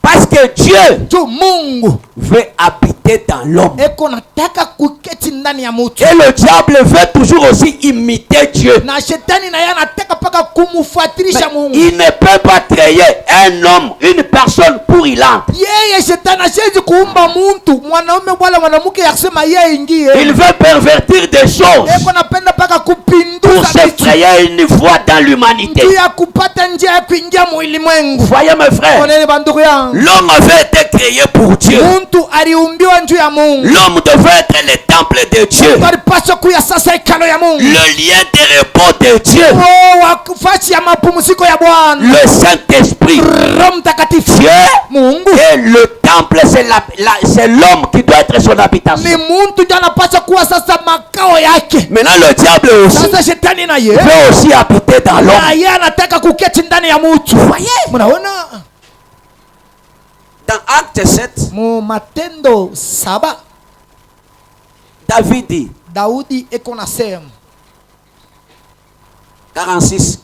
Parce que Dieu Mungu veut habiter dans l'homme. eko nataka kuketi ndani ya mtu. Et le diable veut toujours aussi imiter Dieu. Na shetani na yeye anataka paka kumfuatilisha Mungu. Il ne peut pas créer un homme, une personne pour y entrer. Yeye shetani hawezi kuumba mtu, mwanaume wala mwanamke ya kusema yeye ingie. Il veut pervertir des choses. Eko napenda paka kupinduza pour se frayer une voie dans l'humanité. Ya kupata njia ya kuingia mulimwengu. Voyez mes frères. Koneni bandugu yangu. L'homme avait été créé pour Dieu. Muntu aliumbiwa njuu ya Mungu. L'homme devait être le temple de Dieu. Alipaswa kuya sasa ikalo ya Mungu. Le lien de repos de Dieu. Wakufasi ya mapumziko ya Bwana. Le Saint-Esprit. Roho Mtakatifu. Dieu. Mungu. Et le temple c'est l'homme qui doit être son habitation. Ni muntu ndiye anapaswa kuwa sasa makao yake. Maintenant le diable aussi. Sasa shetani na yeye veut aussi habiter dans l'homme. Na yeye anataka kuketi ndani ya mtu. Voyez? Mnaona? Dans Acte 7. Mu Matendo 7. David dit. Daudi eko nasema 46.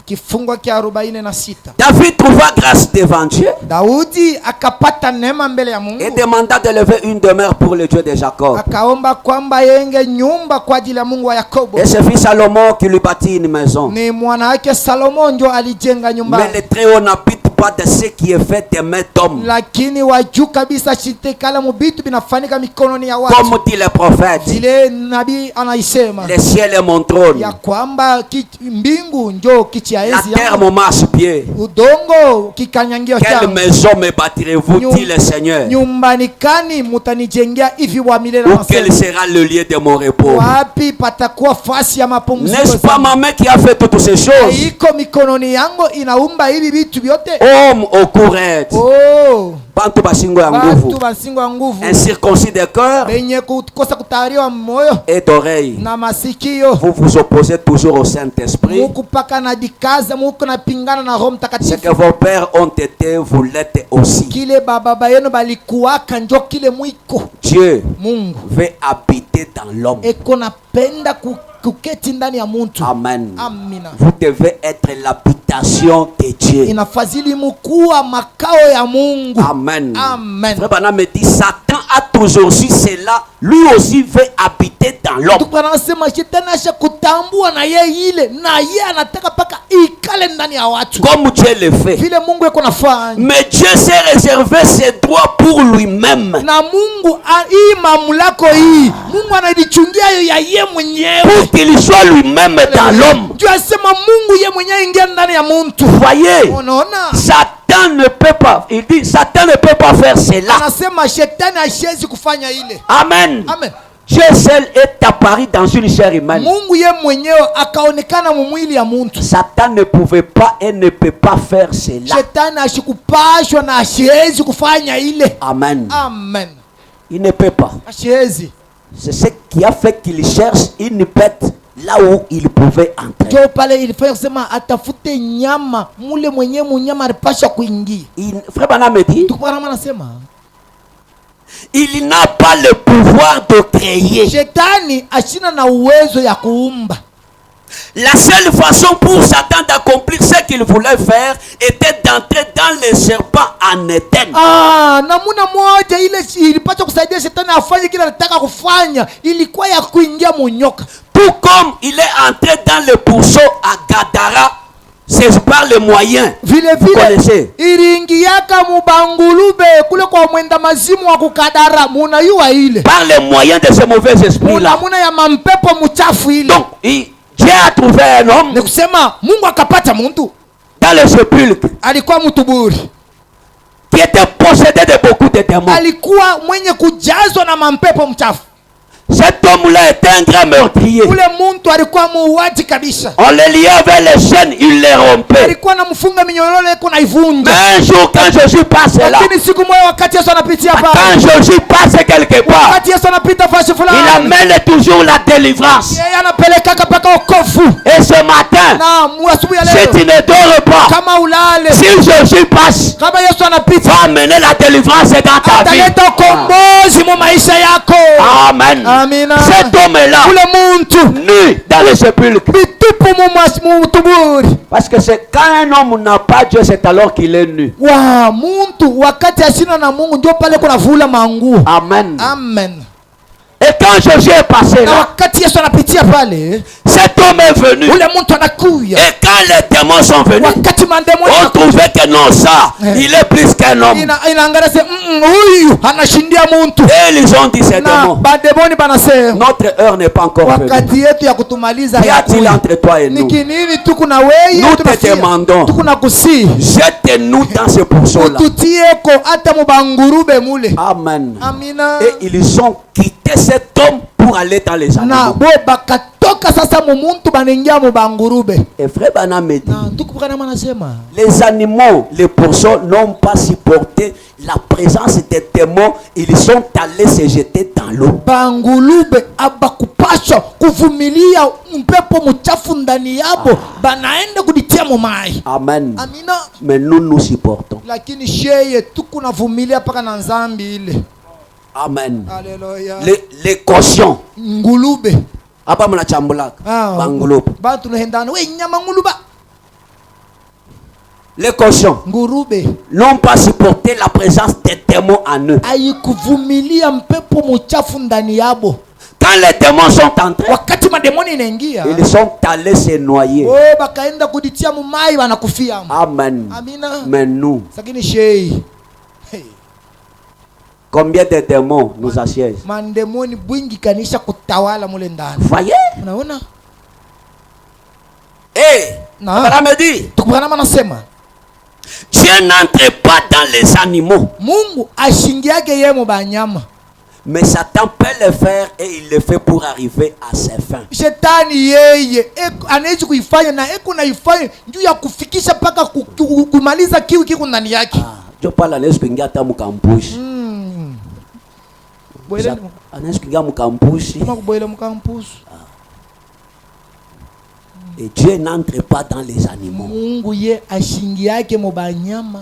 Kifungo kia 46. David trouva grâce devant Dieu. Daudi akapata neema mbele ya Mungu. Et demanda de lever une demeure pour le Dieu de Jacob. Akaomba kwamba yenge nyumba kwa ajili ya Mungu wa Yakobo. Et c'est fils Salomon qui lui bâtit une maison. Ni mwana wake Salomo ndio alijenga nyumba. Mais le Très-Haut n'habite pas pas de ce qui est fait des mains d'hommes. lakini wajuu kabisa shitekala mubitu binafanyika mikononi ya watu. Comme dit le prophète, Ile nabii anaisema le ciel est mon trône, ya kwamba mbingu njo kiti ya la enzi terre yangu, mon marchepied. udongo kikanyangio Quelle changu. maison me bâtirez-vous, dit le Seigneur? Nyumbani kani mutanijengea hivi wa milele? Ou Na quel masema, sera le lieu de mon repos? wapi patakuwa fasi ya mapumziko? N'est-ce pas ma main qui a fait toutes ces choses? Iko mikononi yangu inaumba hivi vitu vyote. Homme au courage, Oh, bantu basingo ya watu nguvu, basingo ya nguvu, incirconcis de cœur benye kukosa kutayariwa moyo et d'oreille. na masikio, Vous vous opposez toujours au Saint-Esprit. muku paka na dikaza, muku na pingana na Roho Ce Mtakatifu. que vos pères ont été, vous l'êtes aussi. Kile baba yenu balikuwaka njo kile mwiko. Dieu Mungu veut habiter dans l'homme. eko napenda kuketi ndani ya muntu. Amen. Amina. Vous devez être l'habitation de Dieu. Inafadhili mkuwa makao ya Mungu. Amen. Amen. Frère Branham me dit, Satan a toujours su cela. Lui aussi veut habiter dans l'homme. Tukanasema shetani asha kutambua na ye ile na ye anataka paka ikale ndani ya watu. Comme Dieu le fait. Vile Mungu eko nafanya. Mais Dieu s'est réservé ses droits pour lui-même. Na Mungu hii mamlako hii Mungu anajichungia ya ye mwenyewe. Pour qu'il soit lui-même dans l'homme. Dieu asema Mungu ye mwenyewe ingia ndani ya muntu. Voyez, Unaona? Satan ne peut pas, il dit, Satan ne peut pas faire cela. Anasema shetani hashezi kufanya ile. Amen. Amen. Dieu seul est apparu dans une chair humaine. Mungu ye mwenyewe akaonekana mumwili ya muntu. Satan ne pouvait pas et ne peut pas faire cela. Shetani ashikupashwa na hashezi kufanya ile. Amen. Amen. Il ne peut pas. Hashezi. C'est ce qui a fait qu'il cherche une bête là où il pouvait entrer. Jo pale ilifanya kusema atafute nyama mule mwenyewe munyama alipasha kuingia. Frère Branham me dit, Tukuparama nasema il n'a pas le pouvoir de créer. shetani ashina na uwezo ya kuumba. La seule façon pour Satan d'accomplir ce qu'il voulait faire était d'entrer dans le serpent en Éden. Namuna moja ile ilipata kusaidia shetani afanye kile anataka kufanya ilikuwa ya kuingia munyoka. Tout comme il est entré dans le pourceau à Gadara, c'est par le moyen. Vile vile iliingiaka mubangulube kule kwa mwenda mazimu wa kukadara munayua ile. Par le moyen de ce mauvais esprit là. Muna ya mampepo mchafu ile. Donc, Dieu a trouvé un homme. Ni kusema Mungu akapata muntu dans le sépulcre. Alikuwa mtuburi. Qui était possédé de beaucoup de démons. Alikuwa mwenye kujazwa na mampepo mchafu. Cet homme-là était un grand meurtrier. Ule muntu alikuwa muuaji kabisa. On le liait avec les chaînes, il les rompait. Alikuwa namfunga minyororo iko naivunja. Mais un jour quand Jésus passe là, lakini siku moja wakati Yesu anapitia pale, quand Jésus passe quelque part, wakati Yesu anapita fasi fulani, il amène toujours la délivrance. yeye anapeleka mpaka wokovu. Et ce matin, Na asubuhi ya si leo, tu ne dors pas, kama ulale, si Jésus passe, kama Yesu anapita, va amener la délivrance dans ta vie. ataleta ukombozi mu maisha yako. Amen. Amina. Cet homme-là, Ule muntu nu dans le sépulcre. bitupu mu tuburi. Parce que c'est quand un homme n'a pas Dieu, c'est alors qu'il est nu. Wa muntu wakati asina na Mungu ndio pale kuna vula manguo. Amen. Amen. Et quand Jésus est passé Na là, wakati Yesu anapitia pale, cet homme est venu. ule muntu anakuya. Et quand les démons sont venus, Wakati mandemo on trouvait que non, ça, il est plus qu'un homme. inaangalia se huyu anashindia muntu. Et ils ont dit ces Na démons, bademoni banasema notre heure n'est pas encore venue. wakati yetu ya kutumaliza Qu'y a-t-il hayakuja. entre toi et nous? Niki nini tuko na wewe, Nous te tunafia. demandons, Tuko na kusi jette-nous dans ce pourceau-là. ututieko hata mubangurube mule. Amen. Amina. Et ils ont quitté cet homme pour aller dans les Na animaux. bo bakatoka sasa mumuntu banaingia mubangurube. Et frère Branham me dit, Na tukupana manasema les animaux, les pourceaux n'ont pas supporté la présence des démons. Ils sont allés se jeter dans l'eau. bangulube abakupashwa kuvumilia mpepo mchafu ndani yabo, banaenda kuditia mumai. Amen. Amina. Mais nous supportons. Lakini sheye tukunavumilia paka na nzambi ile. Amen. Haleluya. Les cautions. Ngulube. Hapa mnachambulaka. Bangulupe. Bantu nahendana we nyama nguluba. Les cautions Ngurube n'ont pas supporté la présence des démons en eux. haikuvumilia mpepo mchafu ndani yabo. Quand les démons sont entrés, wakati mademoni inaingia, ils sont allés se noyer. bakaenda kuditia mumai wanakufia. Amen. Amina. Mais nous, Sakini shei. Hey. combien de démons nous assiègent? Mandemoni bwingi kanisha kutawala mule ndani. Voyez? Unaona? On va me dire, Tukubana manasema, Dieu n'entre pas dans les animaux. Mungu ashingiake yeye mu banyama. Mais Satan peut le faire et il le fait pour arriver à ses fins. Shetani yeye anaweza kuifanya na naifanya juu ya kufikisha paka kumaliza kiu kiko ndani yake. Je parle anaweza kuingia hata mkampushi. Boile Anaweza kuingia mkampushi. kama kuboile mkampushi. Et Dieu n'entre pas dans les animaux. Mungu ye ashingiake mu banyama.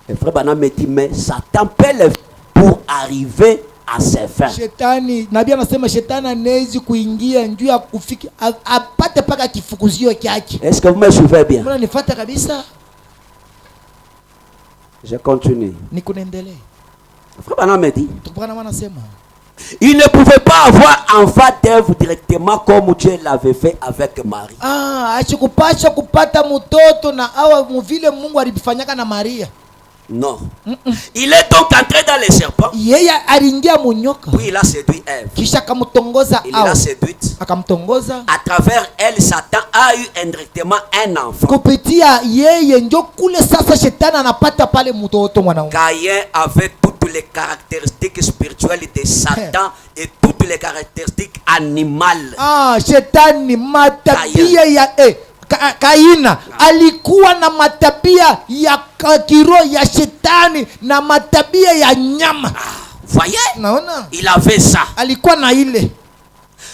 Le frère Branham me dit, mais Satan peut le faire pour arriver à ses fins. Shetani, nabii anasema shetani anaweza kuingia njuu ya kufiki apate paka kifukuzio kyake. Est-ce que vous me suivez bien? Mbona nifuata kabisa? Je continue. Nikuendelee. Le frère Branham me dit, Tukubana anasema il ne pouvait pas avoir enfant d'Ève directement comme Dieu l'avait fait avec Marie. Achikupasha kupata mtoto na awa muvile Mungu alifanyaka na Maria. Non. Il est donc entré dans les serpents. Yeye aliingia munyoka. Puis il a séduit Ève. Kisha akamtongoza Il l'a séduite. Akamtongoza. À travers elle, Satan a eu indirectement un enfant. Kupitia yeye njo kule sasa shetani anapata pale mtoto mwanaume. Caïn avait toutes les caractéristiques spirituelles de Satan et toutes les caractéristiques animales. Shetani matabia ya Kaina alikuwa na matabia ya kiroho ya shetani na matabia ya nyama. Voyez? Naona? Il avait ça. Alikuwa na ile.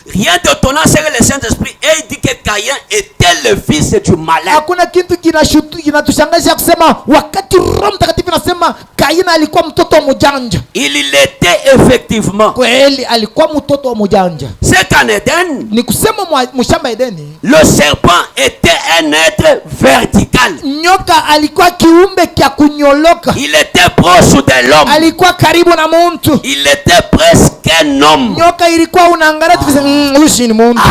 Rien d'étonnant c'est que le Saint-Esprit et dit que Caïn était le fils du malin. Hakuna kitu kinatushangaza kusema wakati Roho Mtakatifu anasema Kaina alikuwa mtoto wa mjanja. Il l'était effectivement. Kweli alikuwa mtoto wa mjanja. C'est qu'en Éden, ni kusema mshamba Edeni, le serpent était un être vertical. Nyoka alikuwa kiumbe kia kunyoloka. Il était proche de l'homme. Alikuwa karibu na mtu. Il était presque un homme. Nyoka ilikuwa unaangalia tukisema huyu ni mtu.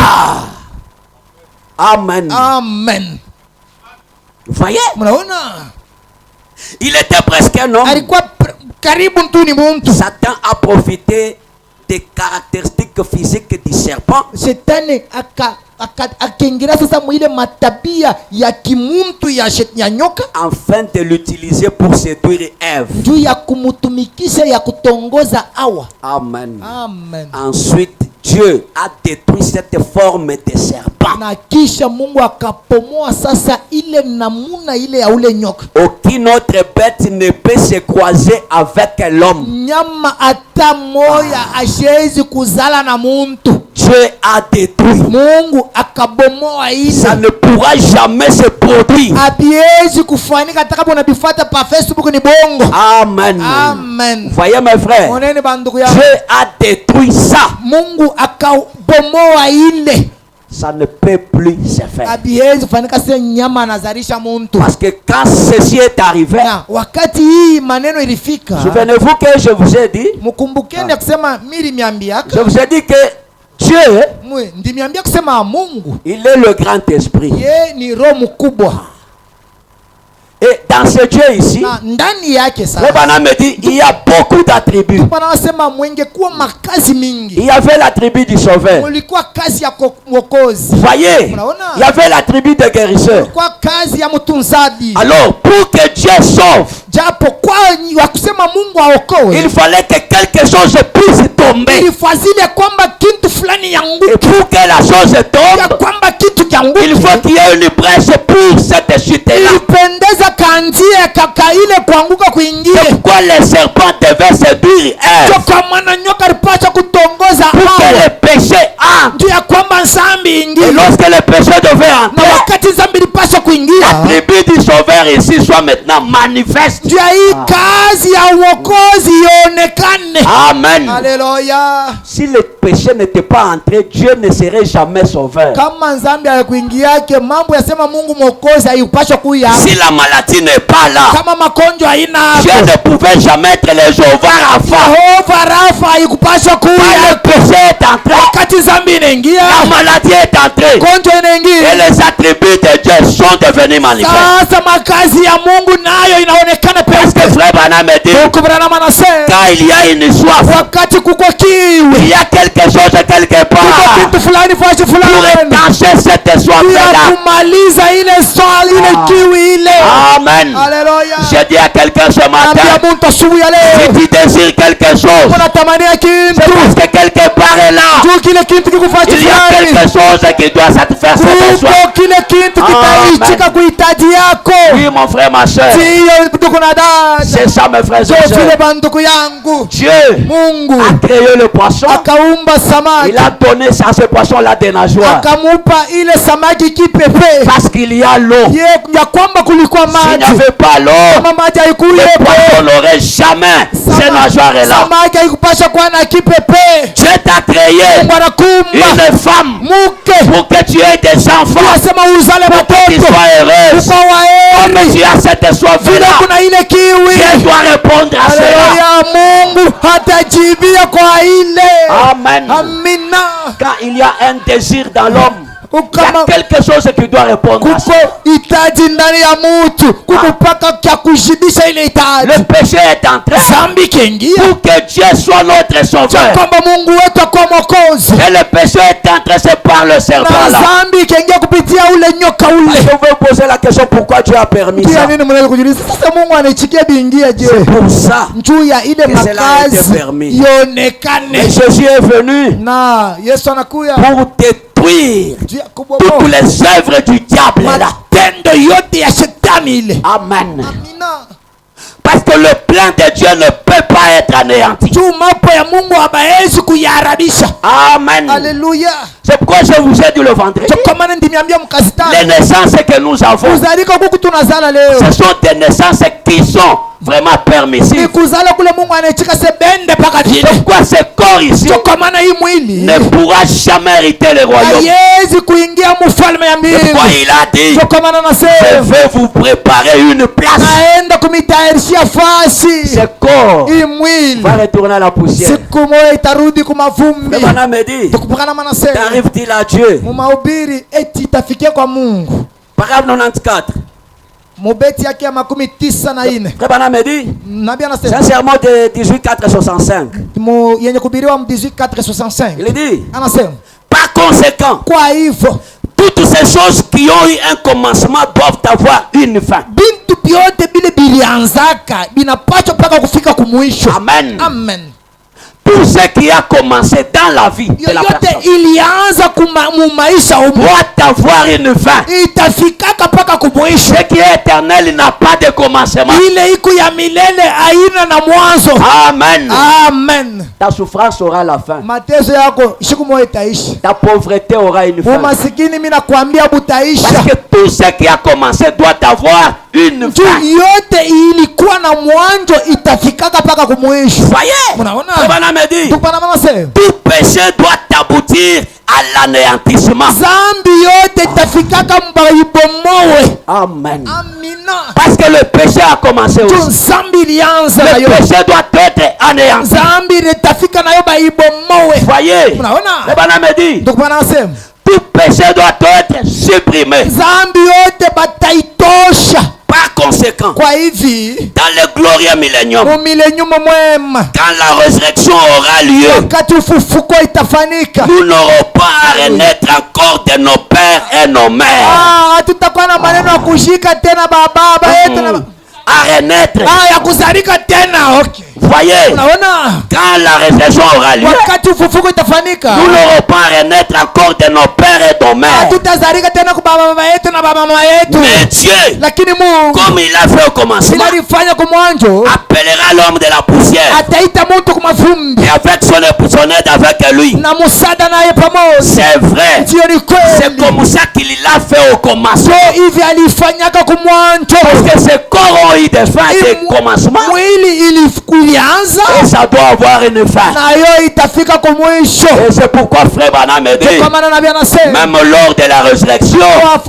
Amen. Amen. Voyez? Mnaona? Il était presque un homme. Alikuwa karibu tu ni mtu. Satan a profité des caractéristiques physiques du serpent. Shetani akaingilia sasa mwile matabia ya kimuntu ya nyoka, afin de l'utiliser pour séduire Ève. Juu ya kumutumikisha ya kutongoza Hawa. Amen. Amen. Ensuite, Dieu a détruit cette forme de serpent. Na kisha Mungu akapomoa sasa ile namuna ile ya ule nyoka. Aucune autre bête ne peut se croiser avec l'homme. Nyama ata moya ashezi kuzala na muntu. Dieu a détruit. Mungu akabomoa ile. Ça ne pourra jamais se produire. Habiezi kufanyika hata kama unabifuata pa Facebook ni bongo. Amen. Amen. Voyez mes frères. Moneni bandugu yangu. Dieu a détruit ça. Mungu akabomoa ile. Ça ne peut plus se faire. Habiezi kufanyika sasa nyama anazarisha muntu. Parce que quand ceci est arrivé, wakati hii maneno ilifika, souvenez-vous que je vous ai dit, mkumbukeni kusema mimi miambiaka, je vous ai dit que Dieu, ndimiambia kusema Mungu, il est le grand esprit. Ye ni roho mkubwa. Et dans ce Dieu ici, ndani yake sasa, le Branham me dit, il y a beaucoup d'attributs. Wanasema mwengekuwa makazi mingi. Il y avait la tribu du sauveur. Mulikuwa kazi ya mwokozi. Voyez, il y avait la tribu de guérisseur. Mulikuwa kazi ya mtunzaji. Alors, pour que Dieu sauve, japo kwa wakusema Mungu aokoe, il fallait que quelque chose puisse tomber. Ilifazile kwamba kitu fulani yanguke. Et pour que la chose tombe, kwamba kitu kianguke, il faut qu'il y ait une brèche pour cette chute-là. Ilipendeza kanjia kaka ile kuanguka kuingie. C'est pourquoi les serpents devaient séduire Ève. Kwa maana nyoka alipaswa kutongoza pour que le péché entre. Ndio kwamba nsambi kuingia, lorsque le péché devait na entrer, wakati dhambi ilipaswa kuingia, l'attribut du sauveur ici soit maintenant manifeste. ndio hii kazi ya uokozi ionekane. Amen. Haleluya. Si le péché n'était pas entré, Dieu ne serait jamais sauveur. Kama dhambi haikuingiake, mambo yasema Mungu mwokozi haipaswa kuya. Si la maladie n'est pas là, Kama magonjwa haina Dieu hapo, ne pouvait jamais être le sauveur enfant. Yehova Rafa haikupaswa Quand kuya. le péché est entré, Wakati dhambi inaingia, la maladie est entrée. magonjwa Et inaingia, les attributs de Dieu sont devenus manifestes. sasa makazi ya Mungu nayo inaonekana Parce que peupe. frère Branham me dit, Kubana manasema, quand il y a une soif, wakati kuko il kiwi, y a quelque chose quelque kuko part kitu fulani fashi pour fulani, étancher cette ya soif-là. kumaliza ile swali, ile kiwi ile. Amen. Haleluya. Je dis à quelqu'un ce Naambia matin, mtu asubuhi ya si leo, tu désires quelque chose, unatamania c'est kitu, parce que quelque part est là. juu kile kitu kikufachi Il y a fulani, quelque chose qui doit satisfaire cette soif. kuko kile kitu kitaichika kuhitaji yako. Oui, mon frère, ma soeur. Siyo ndugu na dada, C'est ça, mes frères et sio vile sœurs. bandugu yangu. Dieu Mungu a créé le poisson. akaumba samaki, Il a donné à ce poisson-là des nageoires. akamupa ile samaki kipepe, Parce qu'il y a l'eau. ya kwamba kulikuwa S'il n'y maji. avait pas l'eau, Kama maji le haikuwepo, poisson n'aurait jamais ces nageoires-là. samaki haikupasha kuwa na kipepe. Dieu t'a créé Mungu anakumba une femme mke, pour que tu aies des enfants, anasema uzale pour que tu watoto, sois heureuse. uko Comme waheri. tu as cette Vile soif-là, kuna ile kiwi, Dieu doit répondre à cela. haleluya, Mungu hatajibia kwa ile. Amen. Amina. Quand il y a un désir dans l'homme, il y a Kama quelque chose qui doit répondre à kuko ça. hitaji ndani ya mtu, kukupaka kya kushibisha ile hitaji. Le péché est entré Dhambi ikiingia, pour que Dieu soit notre sauveur. kwamba Mungu wetu akuwa mwokozi, Et le péché est entré, c'est par le na serpent là. dhambi ikiingia kupitia ule nyoka Je ule. veux poser la question, pourquoi Dieu a permis Pia ça? nini mnaweza kujiuliza, sasa Mungu anaichikia biingia je? C'est pour ça Juu ya ile que cela a été makazi permis. ionekane, que Jésus est venu na Yesu anakuya pour détruire juu ya toutes kubomoa les œuvres du diable là. matendo yote ya shetani ile. Amen. Amina. Parce que le plan de Dieu ne peut pas être anéanti. Juu mambo ya Mungu habaezi kuyaharabisha. Amen. Haleluya. C'est pourquoi je vous ai dit le vendredi. Kwa maana ndimiambia mkasitani, Les naissances que nous avons, kuzalika huku tunazala leo ce sont des naissances qui sont vraiment ni permissives. kuzala kule Mungu anaichika sebende mpaka vile. Pourquoi ce corps ici Kwa maana hii mwili ne pourra jamais hériter le royaume. haiwezi kuingia mfalme ya mbingu. Pourquoi il a dit, Kwa maana je nasema vais vous préparer une place. naenda kumitayarishia fasi. Ce corps Hii mwili va retourner à la poussière. siku moja itarudi kumavumbi. Le Branham me dit, Tukupukana maana sema qu'arrive-t-il à Dieu? mumahubiri eti itafikia kwa Mungu. Paragraphe 94. Mubeti yake ya 94. Le Branham me dit, Nabii c'est anasema un sermon de 1865. yenye kuhubiriwa 1865. Il dit, Anasema par conséquent, kwa hivyo toutes ces choses qui ont eu un commencement doivent avoir une fin. bintu vyote bile bilianzaka binapaswa mpaka kufika kumwisho. Amen. Amen. Tout ce qui a commencé dans la vie de la Yoyote personne ilianza mu maisha umu doit avoir une fin. itafikaka mpaka kumwisho. Ce qui est éternel n'a pas de commencement. Ile iko ya milele haina na mwanzo. Amen. Amen. Ta souffrance aura la fin. Mateso yako siku moja itaishi. Ta pauvreté aura une fin. Umasikini mimi nakwambia butaisha. Parce que tout ce qui a commencé doit avoir une Juu fin. yote ilikuwa na mwanzo itafikaka mpaka kumwisho. Voyez, Mnaona? le Branham me dit, Tukana mama sema tout péché doit aboutir à l'anéantissement. zambi yote itafikaka mbaibomowe. Amen. Amina. Parce que le péché a commencé Juu aussi. zambi ilianza Le nayo. péché doit être anéanti. Zambi itafika nayo baibomowe. Voyez, Mnaona? le Branham me dit, Tukana nasema tout péché doit être supprimé. zambi yote bataitosha. Par conséquent, Kwa hivi dans le glorieux millénium, mumilenyuma mwema, quand la résurrection aura lieu, wakati ufufuko itafanika, nous n'aurons pas à renaître encore de nos pères et nos mères. hatutakuwa na maneno ya kushika tena baba yetu na À renaître. ya kuzalika tena. Okay. Voyez, Unaona? quand la résurrection aura lieu, Wakati ufufuko itafanika, nous n'aurons pas à renaître encore de nos pères et nos mères. hatutazalika tena kwa baba yetu na ba mama yetu, Mais Dieu, lakini Mungu comme il a fait au commencement, vile alifanya kumwanjo, appellera l'homme de la poussière. ataita mtu kumavumbi Et avec son aide avec lui. na musada naye pamoja. C'est vrai. Ndiyo, ni C'est kweli. comme ça qu'il l'a fait au commencement. So hivi alifanyaka kumwanjo, Parce que ces corps ont eu des fins et des commencements. mwili ilianza Et ça doit avoir une fin. nayo itafika kumwisho. Et c'est pourquoi frère Branham me dit, Kwa maana nabii anasema même lors de la résurrection,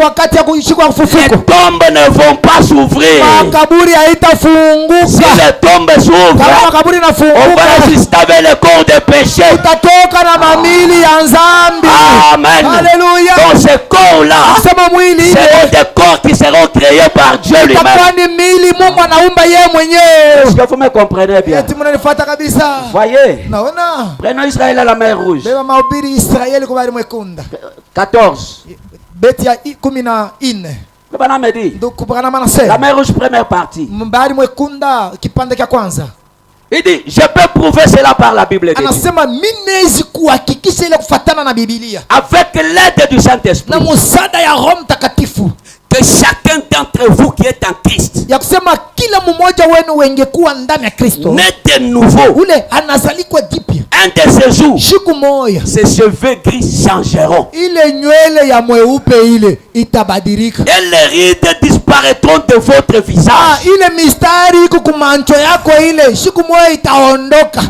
wakati ya kuishi kwa les kufufuka tombes ne vont pas s'ouvrir. makaburi Si haitafunguka. les tombes Kama s'ouvrent, makaburi on va inafunguka, résister avec le corps de péché. utatoka na mamili ya nzambi. Amen. Haleluya. Donc ces corps-là Sema mwili ile seront des corps qui seront créés par Dieu itakuwa lui-même. ni mili Mungu anaumba yeye mwenyewe. Est-ce que vous me comprenez bien? Eti mnanifuata kabisa? Voyez, Naona prenons Israël à la mer Rouge. beba mahubiri Israeli kwa bahari mwekunda 14. beti ya 14 Le Branham me dit, ndugu Branham la anasema mer Rouge première partie. bahari mwekunda kipande cha kwanza, Il dit, je peux prouver cela par la Bible de Dieu. anasema mimi naweza kuhakikisha ile kufatana na Biblia Avec l'aide du na Saint-Esprit. musada ya Roho Mtakatifu, Que chacun d'entre vous qui est en Christ, ya kusema kila mmoja wenu wengekuwa ndani ya Kristo, né de nouveau, ule anazalikwa jipya. un de ces jours, Siku moja ses cheveux gris changeront. ile nywele ya mweupe ile itabadilika. Et les rides disparaîtront de votre visage. Ile mistari iko kumancho yako ile siku moja itaondoka.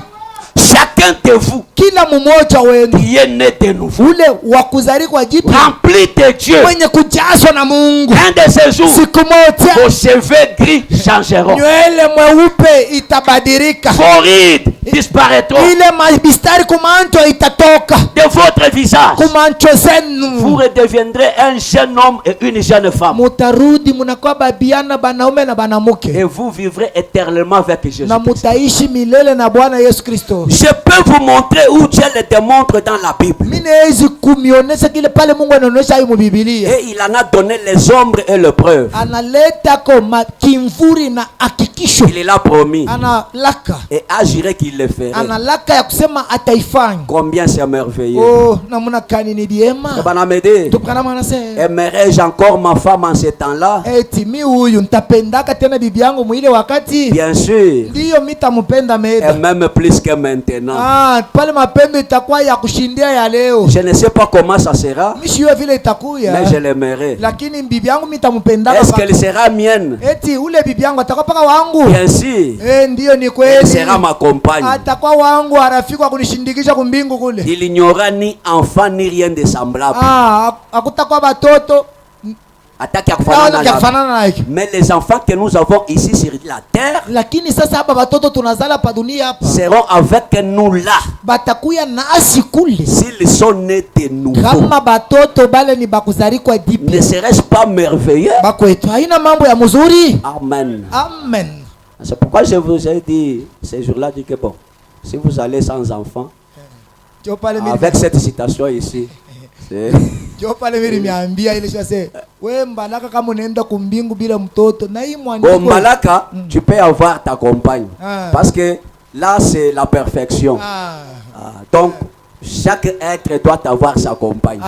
Chacun de vous Kila mmoja wenu qui est né de nouveau, ule wa kuzalikwa jipya rempli de Dieu, mwenye kujazwa na Mungu, un de ces jours, siku moja vos cheveux gris changeront. nywele mweupe itabadilika. Vos rides disparaîtront Ile mistari kumancho itatoka de votre visage. kumancho Vous zenu, redeviendrez un jeune homme et une jeune femme. mutarudi munakuwa babiana banaume na Et banamuke, vous vivrez éternellement avec Jésus. na mutaishi milele na Bwana Yesu Kristo. Je peux vous montrer où Dieu le démontre dans la Bible. Mimi nawezi kumionesha kile pale Mungu anaonyesha hiyo Biblia. Et il en a donné les ombres et les preuves. Analeta kwa kimvuri na hakikisho, Il l'a promis. analaka Et agirait qu'il le ferait. analaka ya kusema ataifanya. Combien c'est merveilleux. Oh, namuna kani ni diema. Eh ben, Amédée, Tukana mwana se aimerais-je encore ma femme en ce temps-là? eti mi huyu nitapendaka tena bibi yangu mwile wakati, Bien sûr. ndiyo mitampenda Et meda. même plus que maintenant. Pale mapendo itakuwa ya kushindia ya leo. Je ne sais pas comment ça sera, Mishiwe vile itakuya, mais je l'aimerai. lakini bibi yangu mitampendaka. Est-ce qu'elle sera mienne? Eti ule bibi yangu atakuwa paka wangu. Bien sûr. Ndiyo ni Elle kweli. sera ma compagne. Atakuwa wangu, arafiki wa kunishindikisha kumbingu kule. Il n'y aura ni enfant ni rien de semblable. Hakutakuwa batoto Attaque ya wala kufanana ya na- kufanana naye. Mais les enfants que nous avons ici sur la terre Lakini sasa hapa batoto tunazala pa dunia hapa seront avec nous là. batakuya nasi kule. S'ils sont nés de nouveau. Kama batoto bale ni bakuzarikwa Ne jipya serait-ce pas merveilleux? bakwetu, haina mambo ya mzuri. Amen. Amen. C'est pourquoi je vous ai dit ces jours-là, dit que bon, si vous allez sans enfant, Jo pale mimi avec cette citation ici, c'est jo pale mimi nimeambia ile shase we mbalaka kama unaenda kumbingu bila mtoto na hii bon, mwandiko Malaka, tu peux avoir ta compagne. Ah. Parce que là, c'est la perfection. Donc, chaque être doit avoir sa compagne.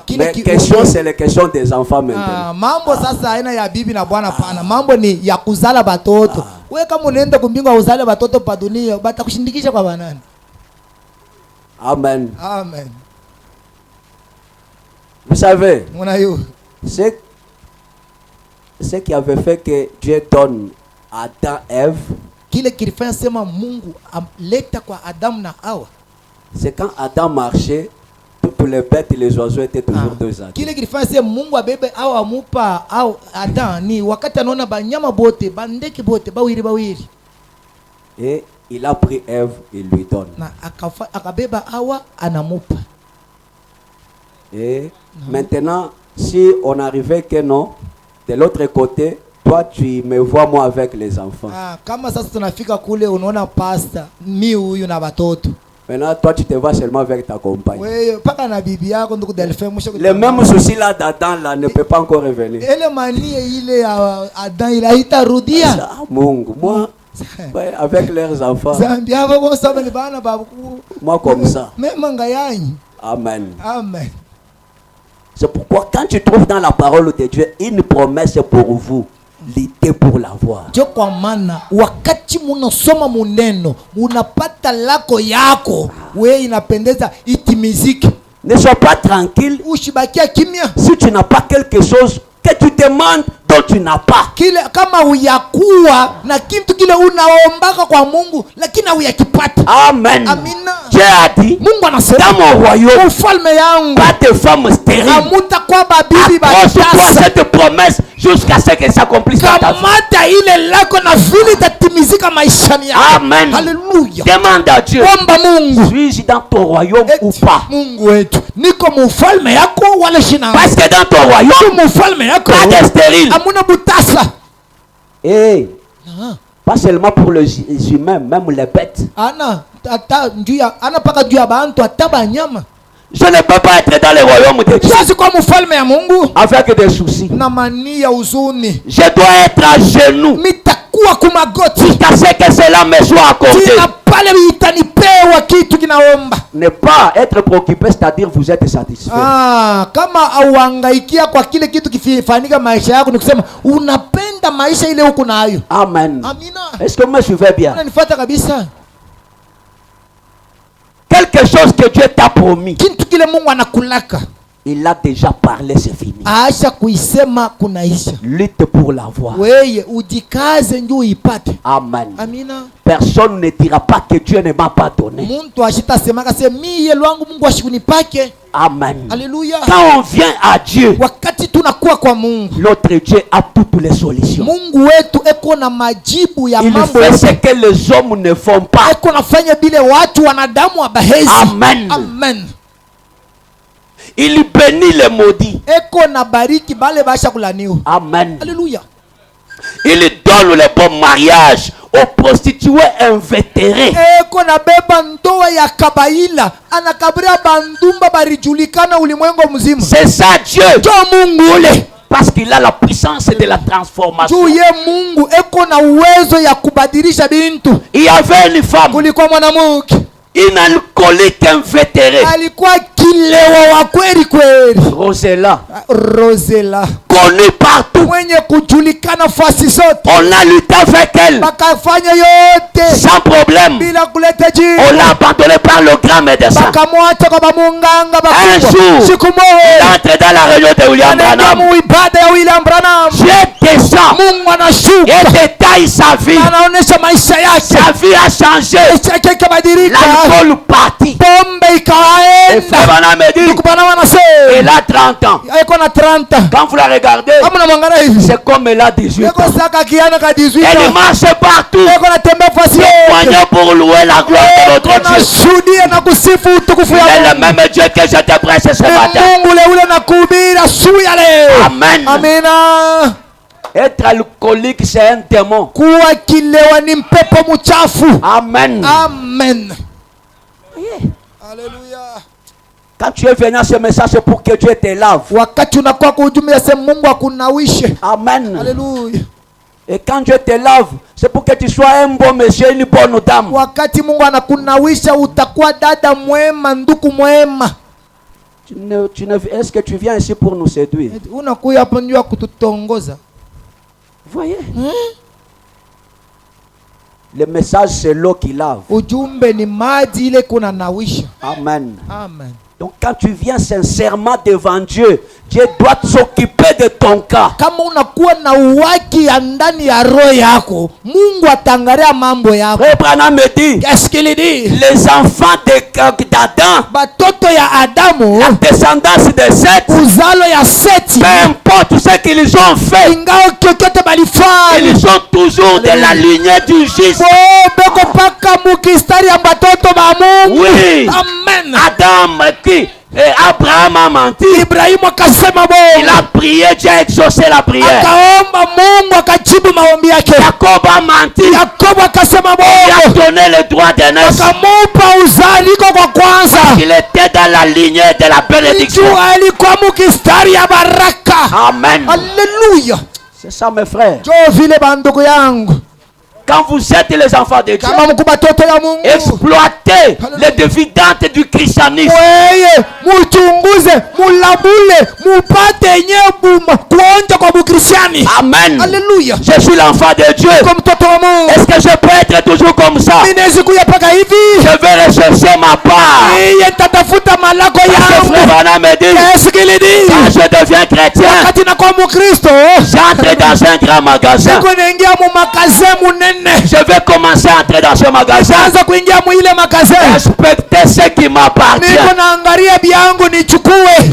kile Mais question, c'est la question des enfants maintenant. mambo sasa haina ya bibi na bwana pana, mambo ni ya kuzala batoto. We kama unaenda kumbingu uzale batoto pa dunia batakushindikisha kwa banani. Amen. Amen. Vous savez, Mwana hiyo ce qui avait fait que Dieu donne à Adam et Ève, kile kilifanya sema Mungu amleta kwa Adamu na Hawa, c'est quand Adam marchait, toutes les bêtes et les oiseaux étaient toujours deux à deux. kile kilifanya sema Mungu abebe Hawa amupa au Adam ni wakati anaona banyama bote bandeki bote bawiri Et il a pris Ève, il lui donne. na akabeba Hawa anamupa. Et maintenant, si on arrivait que non, de l'autre côté, toi tu me vois moi avec les enfants. Kama sasa tunafika kule unaona pasta mi huyu na watoto. Maintenant, toi tu te vois seulement avec ta compagne. Wewe paka na bibi yako ndugu Delphin mwisho. Le même souci là d'Adam là ne peut pas encore revenir. Ile manie ile ya Adam ile haitarudia. Ah, Mungu, moi, ouais, avec leurs enfants, Zambia babo saba ni bana babu. moi comme ça. Mema ngayanyi. Amen. Amen. C'est pourquoi quand tu trouves dans la parole de Dieu une promesse pour vous, luttez pour l'avoir. ndio kwa maana wakati munasoma muneno unapata lako yako, we inapendeza itimizike. Ne sois pas tranquille Ushibakia kimya si tu n'as pas quelque chose que tu demandes dont tu n'as pas. kile, kama uyakuwa na kitu kile unaombaka kwa Mungu lakini uyakipata. Amen. Amina. Dieu a dit, Mungu anasema dans mon royaume, ufalme yangu pas de femmes stériles. amuta kwa babibi Accroche-toi à batasa. cette promesse jusqu'à ce que s'accomplisse dans ta vie. Kamata ile lako na vile itatimizika maishani yako. Amen. Haleluya. Demande à Dieu, Omba Mungu. suis-je dans ton royaume ou pas? Mungu wetu, niko mufalme yako wala shina? Parce que dans ton royaume, Mufalme yako pas de stérile. amuna butasa. Et pas seulement pour les humains, même les bêtes. Ana ata njuya ana paka juu ya bantu ataba nyama. Je ne peux pas être dans le royaume de Dieu Sasa kwa mufalme ya Mungu avec des soucis. na mania uzuni. Je dois être à genoux Mitakuwa kumagoti jusqu'à ce que cela me soit accordé. kila pale itanipewa kitu kinaomba. Ne pas être préoccupé, c'est-à-dire vous êtes satisfait. Kama auhangaikia kwa kile kitu kifanyika maisha yako, ni kusema unapenda maisha ile huko nayo. Amen. Amina. Est-ce que vous me suivez bien? Unanifuata kabisa? Quelque chose que Dieu t'a promis, Kitu kile Mungu anakulaka il a déjà parlé, c'est fini. aasha kuisema kunaisha. Lutte pour l'avoir. Weye ujikaze njoo ipate. Amen. Amina. Personne ne dira pas que Dieu ne m'a pas donné. Muntu ashitasemaka se mie lwangu Mungu ashikunipake. Amen. Alléluia. Quand on vient à Dieu, Wakati tunakuwa kwa Mungu, notre Dieu a toutes les solutions. Mungu wetu eko na majibu ya Il mambo fait ce yote. que les hommes ne font pas. Eko nafanya bile watu wanadamu wabahezi. Amen. Amen. Il bénit les maudits. Eko na bariki bale basha kulaniwa. Amen. Alléluia. Il donne le bon mariage aux prostituées invétérées. Eko na beba ndoa ya kabaila, anakabria bandumba barijulikana ulimwengu mzima. C'est ça Dieu. Jo Mungu ule. Parce qu'il a la puissance de la transformation. Juu ye Mungu eko na uwezo ya kubadilisha bintu. Il y avait une femme, Kulikuwa mwanamke une alcoolique invétérée, alikuwa kilewa wa kweli kweli. Rosella, Rosella connue partout. mwenye kujulikana fasi zote, On a lutté avec elle bakafanya yote sans problème. bila kuleta On jibu, l'a abandonné par le grand médecin. bakamwacha kwa bamunganga Un jour, bakubwa. Siku il moja entre dans la réunion de William anaenda Branham. muibada ya William Branham, Dieu descend Mungu anashuka et détaille sa vie. anaonesha maisha yake, Sa vie a changé. maisha yake ikabadilika, L'alcool parti. pombe Et ikaenda. Frère Branham me dit, Ndugu Branham anasema elle a 30 ans. iko na 30. Quand vous la regardez, Kama unamwangalia hivi, c'est comme elle a 18 iko ans. saka kiana ka 18 Elle ans, marche partout. iko natembea fasi yote, Témoignez pour louer la gloire de notre iko Dieu. nashuhudia na kusifu utukufu Il ya est le Mungu. même Dieu que je te prêche ce matin. Mungu ule ule na kuhubiri asubuhi ya leo. Amen. Amina. Être alcoolique, c'est un démon. Kuwa kilewa ni mpepo mchafu. Amen. Amen. Haleluya. Quand tu es venu à ce message, c'est pour que Dieu te lave. Wakati unakuwa kwa ujumbe ya sema Mungu akunawishe. Amen. Haleluya. Et quand Dieu te lave, c'est pour que tu sois un bon monsieur, une bonne dame. Wakati Mungu anakunawisha utakuwa dada mwema, ndugu mwema. Est-ce que tu viens ici pour nous séduire? Unakuja hapo ndio kututongoza. Voyez? Le message, c'est l'eau qui lave. Ujumbe ni maji ile kuna nawisha. Amen. Amen. Donc quand tu viens sincèrement devant Dieu, Dieu doit s'occuper de ton cas. Kama unakuwa na uwaki ya ndani ya roho yako, Mungu atangalia mambo yako. Frère Branham me dit, Qu'est-ce qu'il dit? les enfants d'Adam, Batoto ya Adamu, la descendance de Seth, uzalo ya Seti, peu importe ce qu'ils ont fait, ingao chochote balifanya, ils sont toujours de la lignée du Juste. beko paka mukistari ya batoto ba Mungu. Oui. Amen. Adam qui Abraham a menti. Ibrahimu akasema Il bongo, a prié, Dieu a exaucé la prière. akaomba Mungu akajibu maombi yake. Jacob a menti. Yakobo akasema Il a bongo, donné le droit de naissance. akamupa uzaliko kwa kwanza. Il était dans la lignée de la bénédiction. Juu alikuwa mukistari ya baraka. Amen. Haleluya. C'est ça mes frères. Jo vile bandugu yangu, quand vous êtes les enfants de Dieu, kama mko batoto ya Mungu, exploitez les dividendes du christianisme. weye muchunguze, mulabule, mupate nyebuma kuonja kwa Bukristiani. Amen. Haleluya. Je suis l'enfant de Dieu. Kwa mtoto wa Mungu. Est-ce que je peux être toujours comme ça? Ninaweza kuyapaka hivi. Je vais rechercher ma part. Yeye tatafuta malako yangu. Frère Branham me dit, Yesu kilidi. quand je deviens chrétien, Wakati nakuwa Mkristo, j'entre dans un grand magasin. niko naingia mu magasin munene. Je vais commencer à entrer dans ce magasin. Naanza kuingia mu ile magasin. Inspecter ce qui m'appartient. Niko naangalia byangu nichukue.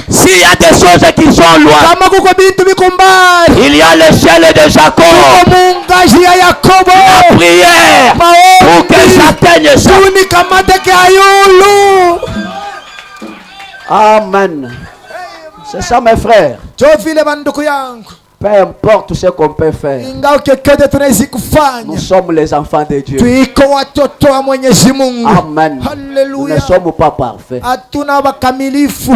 S'il y a des choses qui sont loin, Kama kuko bintu biko mbali, il y a l'échelle de Jacob. mungaji ya Yakobo. La prière pour que j'atteigne ça. Tuni kamate kayulu. Amen. C'est ça mes frères. Jo vile banduku yangu. Peu importe ce qu'on peut faire, Ingao kekede tunaweza kufanya. nous sommes les enfants de Dieu. Tuiko watoto wa Mwenyezi Mungu. Amen. Nous Haleluya. ne sommes pas parfaits. Hatuna wakamilifu.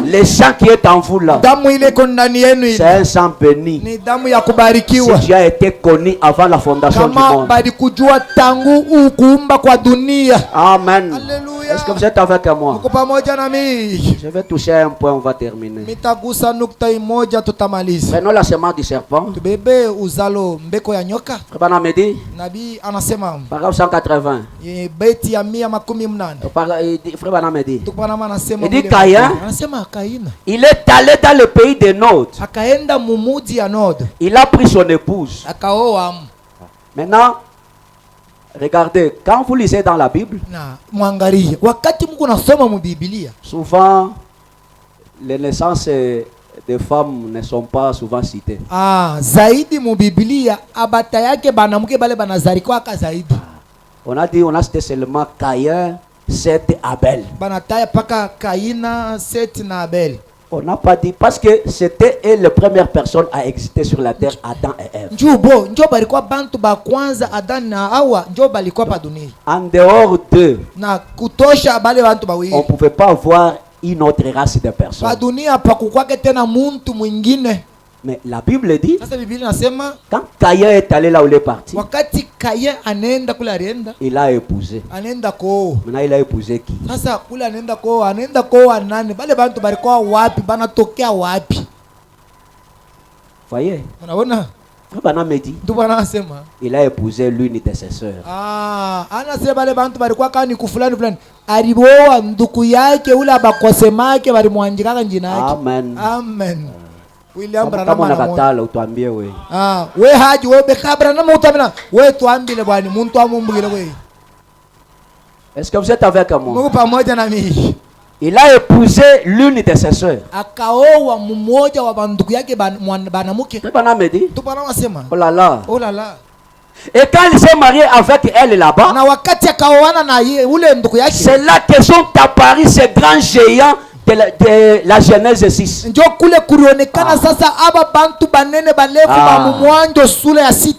Le sang qui est en vous là, Damu ile iko ndani yenu c'est ile un sang béni. ni damu ya kubarikiwa. Si tu as été connu avant la fondation du Kama monde. bali kujua tangu ukuumba kwa dunia. Amen. Haleluya. Est-ce que vous êtes avec moi? Uko pamoja na mimi? Je vais toucher un point, on va terminer. Mitagusa nukta imoja tutamaliza. Prenons la semence du serpent. Tubebe uzalo mbeko ya nyoka. Frère me dit, Nabii anasema paragraphe 180. beti ya 180. Frère Branham me dit, Tukupanama anasema Il dit vile Caïn. Mungu. Anasema Kaina il est allé dans le pays de Nod. akaenda mumuji ya Nod Il a pris son épouse. akaoa. Maintenant, regardez, quand vous lisez dans la Bible, Na mwangalie wakati Mungu nasoma mu Biblia, souvent, les naissances des femmes ne sont pas souvent citées. zaidi mu Biblia abata yake banamuke bale banazarikwa ka zaidi. On a cité seulement Caïn, Seth, Abel. Banataya paka Kaina, Seth na Abel. On n'a pas dit parce que c'était les premières personnes à exister sur la terre, Adam et Ève. Njo balikuwa bantu ba kwanza Adam na Hawa, njo balikuwa pa dunia. En dehors d'eux, Na kutosha bale bantu on bawili. ne pouvait pas voir une autre race de personnes. Pa dunia pa kukwake tena muntu mwingine. Mais la Bible dit, Sasa Biblia nasema quand Caïn est allé là où il est parti, wakati Kain anaenda kule alienda, il a épousé. anaenda koo. Maintenant, il a épousé qui? Sasa kule anaenda koo nani? Bale bantu balikuwa wapi? Banatokea wapi? Voyez, Unaona? Frère me dit, Ndio bwana anasema. il a épousé l'une de ses sœurs. Anasema bale bantu balikuwa kani fulani. Aliboa nduku yake ule abakosemake balimwanjikaka njina yake. Amen. Amen. William Kama Branham anamoja. unakatala utuambie we. We haji we bekabra na mutamina. We tuambile bwana muntu amumbugile we. Est-ce que vous êtes avec moi? Mungu pamoja na mimi. Il a épousé l'une de ses sœurs. Akaoa mmoja wa banduku yake banamuke. Frère me dit, Tu bana wasema. oh là là. Oh là là. Et quand il s'est marié avec elle là-bas, Na wakati akaoana na ule nduku yake. c'est là que sont apparus ces grands géants de la Genèse 6. Njo kule kurionekana sasa aba bantu banene balefu ba mumwanjo sura ya 6.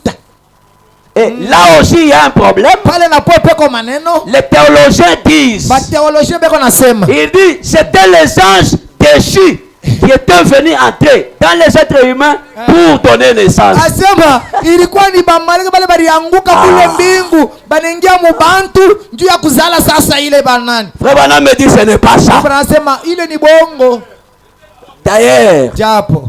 Et là aussi il y a un problème. Pale na pope kwa maneno. Les théologiens disent, Ba théologiens beko nasema. il dit c'était les anges déchus qui étaient venus entrer dans les êtres humains pour donner naissance. Asema ilikuwa ni bamalika bale balianguka kule mbingu banaingia mu bantu juu ya kuzala sasa ile banani. Frère Branham me dit ce n'est pas ça. Anasema ile ni bongo. D'ailleurs, Japo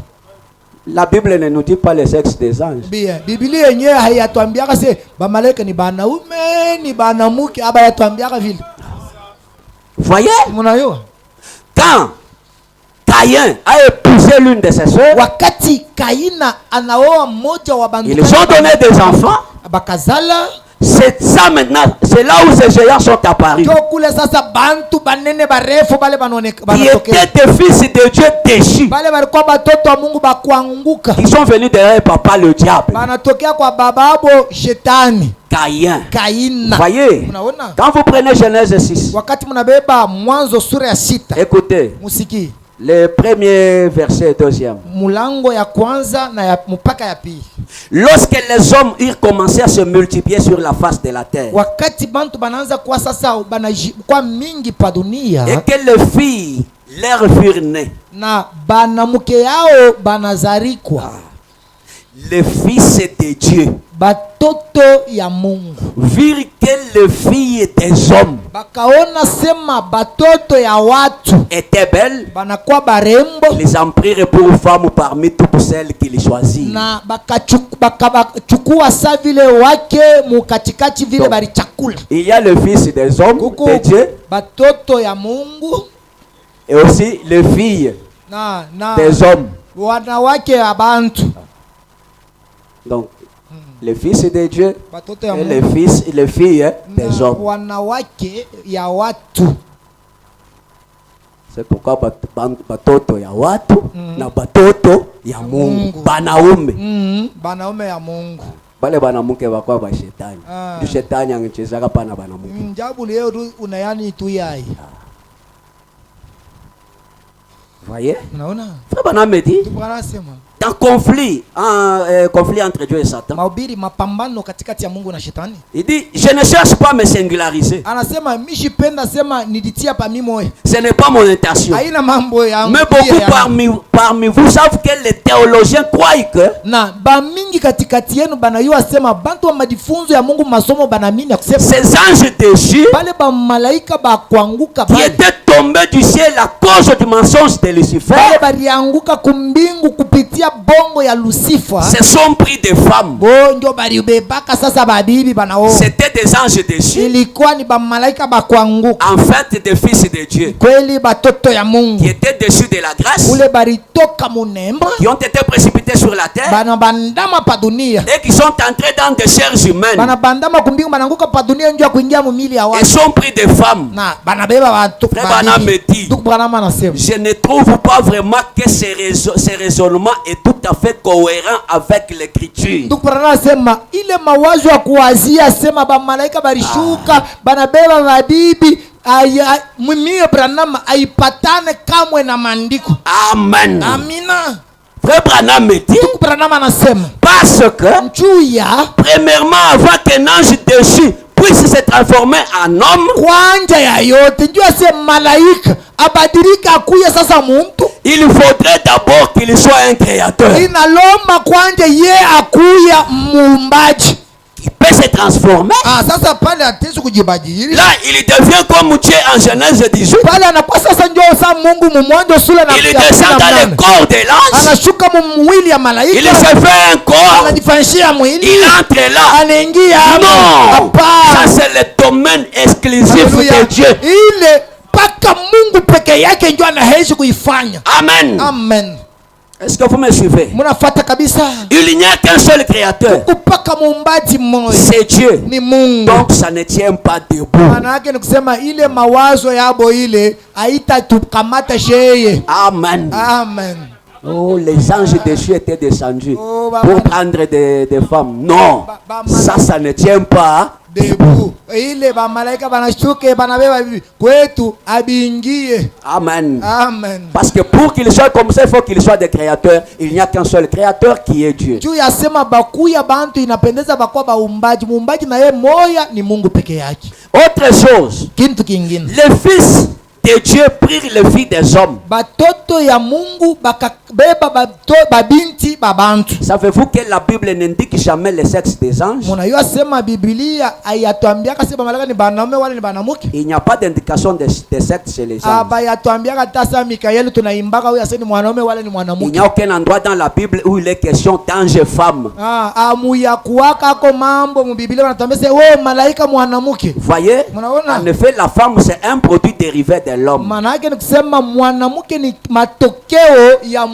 la Bible ne nous dit pas le sexe des anges. Bia Biblia yenyewe haiyatuambiaka se bamalika ni banaume ni banamuke aba yatuambiaka vile. Voyez, Mnayo? quand Caïn a épousé l'une de ses sœurs, Wakati Kaina anaoa mmoja wa bantu. ils ont donné des enfants. Bakazala. C'est ça maintenant, c'est là où ces géants sont apparus. Jo kule sasa bantu banene barefu bale banoneka Qui banatokea. étaient des fils de Dieu déchus. Bale balikuwa batoto wa Mungu bakuanguka. Qui sont venus derrière papa le diable. Banatokea kwa bababo shetani. Caïn. Kaina. Voyez, Unaona? quand vous prenez Genèse 6, Wakati mnabeba Mwanzo sura ya 6. écoutez, Musiki. le premier verset, deuxième. Mulango ya kwanza na ya mpaka ya pili. Lorsque les hommes eurent commencé à se multiplier sur la face de la terre, Wakati bantu banaanza kwa sasa kwa mingi pa dunia. et que les filles leur furent nées, Na banamuke yao banazarikwa. les fils de Dieu batoto ya Mungu virent que les filles des hommes bakaona sema batoto ya watu étaient belles, banakuwa barembo les en prirent pour femmes parmi toutes celles qu'ils choisirent. na bakachukua sa vile wake mukatikati vile Donc, bari chakula. Il y a le fils des hommes Kuku de Dieu batoto ya Mungu et aussi les filles na des hommes. wanawake ya bantu. Donc, les fils de Dieu Batoto ya et les Mungu fils et les filles des na hommes. wanawake ya watu. C'est pourquoi batoto ya watu na batoto ya Mungu. Banaume. Banaume ya Mungu. Bale banamuke bakwa ba shetani. Ah. Du shetani angechezaka pana banamuke. Njabu leo unayani tu yai. Voyez? Unaona? Frère Branham me dit, Bwana sema dans conflit entre Dieu et Satan, mahubiri mapambano katikati ya Mungu na shetani. il dit, je ne cherche pas à me singulariser. Anasema mishipenda sema niditia pa mimi moyo. Ce n'est pas mon intention. Haina mambo ya Mais beaucoup parmi vous savent que les théologiens croient que na ba mingi katikati yenu banayua sema bantu wa madifunzo ya Mungu masomo banamini kusema ces anges déchus bale ba malaika ba kuanguka qui bale étaient tombés du ciel à cause du mensonge de Lucifer bale balianguka kumbingu kupitia bongo ya Lucifer. se sont pris des femmes. Bo ndio balibebaka sasa babibi banao. C'était des anges déchus, Ilikuwa ni ba malaika ba kuanguka. en fait des fils de Dieu, Kweli batoto ya qui Mungu. étaient déchus de la grâce, Ule baritoka munemba qui ont été précipités sur la terre bana bandama pa dunia. et qui sont entrés dans des chairs humaines Bana bandama kumbingu bananguka pa dunia ndio kuingia mumili ya et watu. sont pris des femmes. Na banabeba watu. Frère Branham me dit, Duk Branham anasema je ne trouve pas vraiment que ces raisonnements est tout à fait cohérent avec l'écriture. Duk Branham anasema ile mawazo ya kuwazia sema ba malaika barishuka banabeba mabibi mimi Branham aipatane kamwe na maandiko. Amen. Amina. Frère Branham me dit, Duk Branham anasema parce que juu ya premièrement avant qu'un ange déchu puisse se transformer en homme, kwanja ya yote njua se malaika abadilika akuya sasa muntu il faudrait d'abord qu'il soit un créateur. inalomba kwanja ye akuya muumbaji. Il peut se transformer. Sasa pale atesi kujibadili Là, il devient comme Dieu en Genèse 18. pale anakuwa sasa njoo sa Mungu mumwanzo sula na Il descend dans le corps de l'ange. anashuka mwili ya Il malaika se fait un corps. anajifanyishia mwili Il entre là. anaingia Non. hapa. Ça, c'est le domaine exclusif Haleluya. de Dieu. Ile paka Mungu peke yake ndio anaweza kuifanya. Amen. Amen. Est-ce que vous me suivez? Mnafuata kabisa. Il n'y a qu'un seul créateur. Kupaka muumbaji mmoja C'est Dieu. ni Mungu. Donc, ça ne tient pas debout. Maana yake ni kusema ile mawazo yabo ile haitatukamata sheye. Amen. Amen. Oh, les anges déchus étaient descendus Oh, pour prendre des femmes. Non, ça ne tient pas Debu ile ba malaika banashuke banabeba bibi kwetu abingie. Amen. Amen. Parce que pour qu'il soit comme ça, il faut qu'il soit des créateurs. Il n'y a qu'un seul créateur qui est Dieu. Juu ya sema bakuya bantu inapendeza bakwa baumbaji. Muumbaji na ye moya ni Mungu peke yake. Autre chose, Kintu kingine. les fils de Dieu prirent les filles des hommes. Batoto ya Mungu bakabeba babinti babantu. Savez-vous que la Bible n'indique jamais le sexe des anges? Munajua sema Biblia ayatuambiaka sema malaika ni banaume wale ni banamuke. Il n'y a pas d'indication de sexe chez les anges. Aba yatuambiaka tasa Mikaeli tunaimbaka huyu aseni mwanaume wale ni Il mwanamuke. n'y a aucun endroit dans la Bible où il est question d'ange et femme. Amuya kuwaka ako mambo mu Biblia wanatuambia se wewe malaika mwanamuke. Voyez? Munaona? En effet, la femme c'est un produit dérivé de l'homme. Maana yake ni kusema mwanamuke ni matokeo ya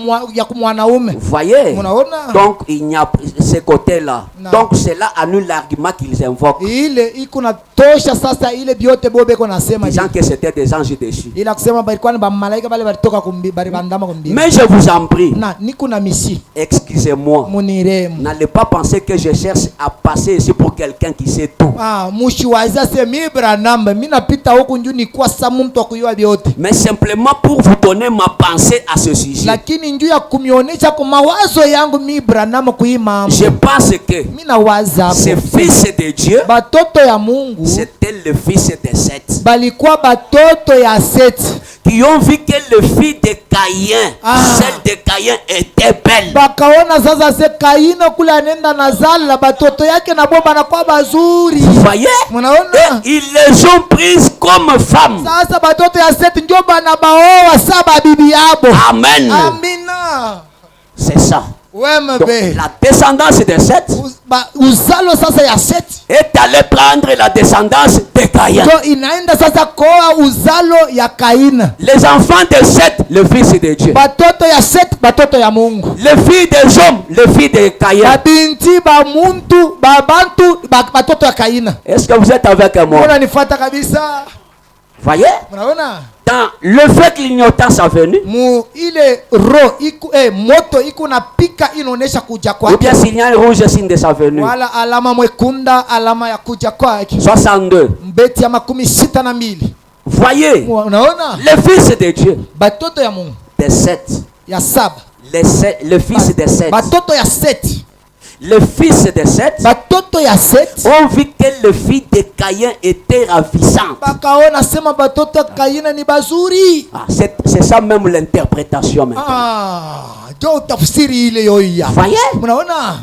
mwanaume. Voyez? Munaona? Donc il n'y a ce côté-là. Non. Donc cela annule l'argument qu'ils invoquent, Ile iko na tosha sasa ile biote bobe ko nasema disant que c'était des anges déchus. ila kusema balikuwa ni malaika bale balitoka bali bandama kumbi. Mais je vous en prie, Na niko na misi excusez-moi, muniremu. n'allez pas penser que je cherche à passer ici pour quelqu'un qui sait tout. Mushiwaza se mi Branham mimi napita huku njoo ni kwa samu mtu akuyua biote. Mais simplement pour vous donner ma pensée à ce sujet. Lakini njoo ya kumionesha kwa mawazo yangu mi Branham kuima. Je pense que Mimi nawaza ces fils de Dieu, batoto ya Mungu c'était le fils de Seth. balikuwa batoto ya Seti qui ont vu que le fils de Caïn, celle de Caïn était belle. Bakaona sasa se Kaina kule anenda nazala batoto yake na bo banakuwa bazuri. Vous voyez? Mnaona? Et ils les ont prises comme femmes. Sasa batoto ya Seti ndio bana baoa saba bibi yabo. Amen. Amina. C'est ça. Wema Donc, be. la descendance de Seth Uzalo sasa ya Seti est allée prendre la descendance de Caïn. ndio inaenda sasa koa uzalo ya Kaina. Les enfants de Seth, le fils de Dieu. Batoto ya Seti batoto ya Mungu. Les filles des hommes, les filles de Caïn. Babinti ba muntu babantu batoto ya Kaina. Est-ce que vous êtes avec moi? Mbona nifuata kabisa? Voyez? Mnaona? Dans le fait que l'ignotance a venu, Mu ile ro iku moto iku na pika inaonesha kuja ou bien kwake. signal rouge signe de sa venue. Wala alama mwekunda alama ya kuja kwake. 62. Mbeti ya 62. Voyez, Unaona? le fils de Dieu, Batoto ya Mungu de Seth, ya saba. le fils de Seth, Batoto ya Seti. le fils de Seth, Batoto ya Seti. ont vu que le fils de Caïn était ravissant. Bakaona sema batoto ya Kaina ni bazuri. Ah, c'est ça même l'interprétation maintenant. Jo tafsiri ile yoya. Voyez? Mnaona?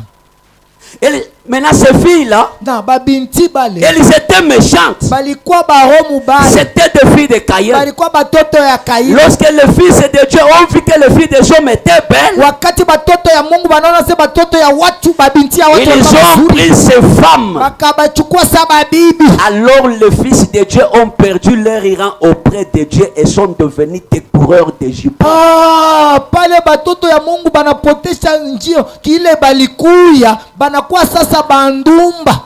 Maintenant ces filles-là, Na babinti bale. elles étaient méchantes. Balikuwa baromu bale. C'était des filles de Caïn. Balikuwa batoto ya Kaina. Lorsque le fils de Dieu ont vu que le fils des hommes était belle, Wakati batoto ya Mungu banaona se batoto ya watu babinti ya watu ils ont pris ces femmes. bakabachukua saba bibi. Alors les fils de Dieu ont perdu leur rang auprès de Dieu et sont devenus des coureurs d'Égypte. Pale batoto ya Mungu banapotesha njio kile balikuya banakuwa sasa bandumba.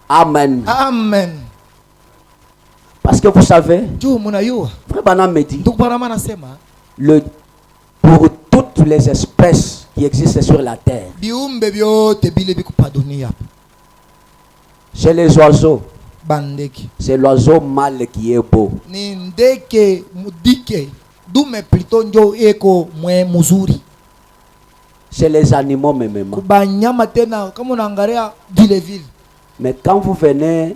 Amen. Amen. Parce que vous savez, Juu munayua Frère Branham me dit, ndugu Branham anasema pour toutes les espèces qui existent sur la terre, biumbe vyote bile bikupa dunia chez les oiseaux, bandeke c'est l'oiseau mâle qui est beau. ni ndeke mudike dume plito njo eko mwe muzuri. Chez les animaux même. Kubanyama tena kama unaangalia vile vile. Mais quand vous venez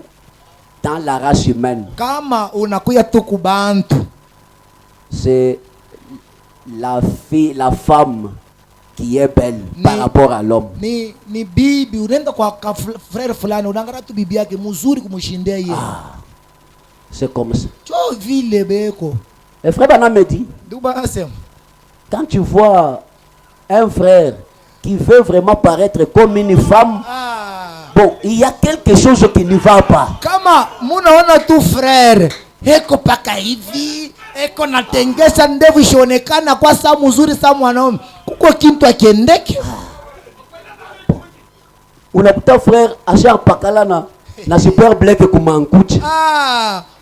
dans la race humaine, Kama unakuya tu kubantu c'est la femme qui est belle par rapport à l'homme. ni bibi unaenda kwa frère fulani unaangalia tu bibi yake mzuri kumshindia yeye. C'est comme ça. Jo vile beko. Le frère Branham me dit, Ndugu anasema quand tu vois un frère qui veut vraiment paraître comme une femme, bon, il y a quelque chose qui ne va pas. kama munaona tu frère eko paka hivi eko natengesha ndevu ishonekana kwa saa mzuri saa mwanaume kuko kintu akiendeke. Unakuta frère asha pakala na super black kumankuchi.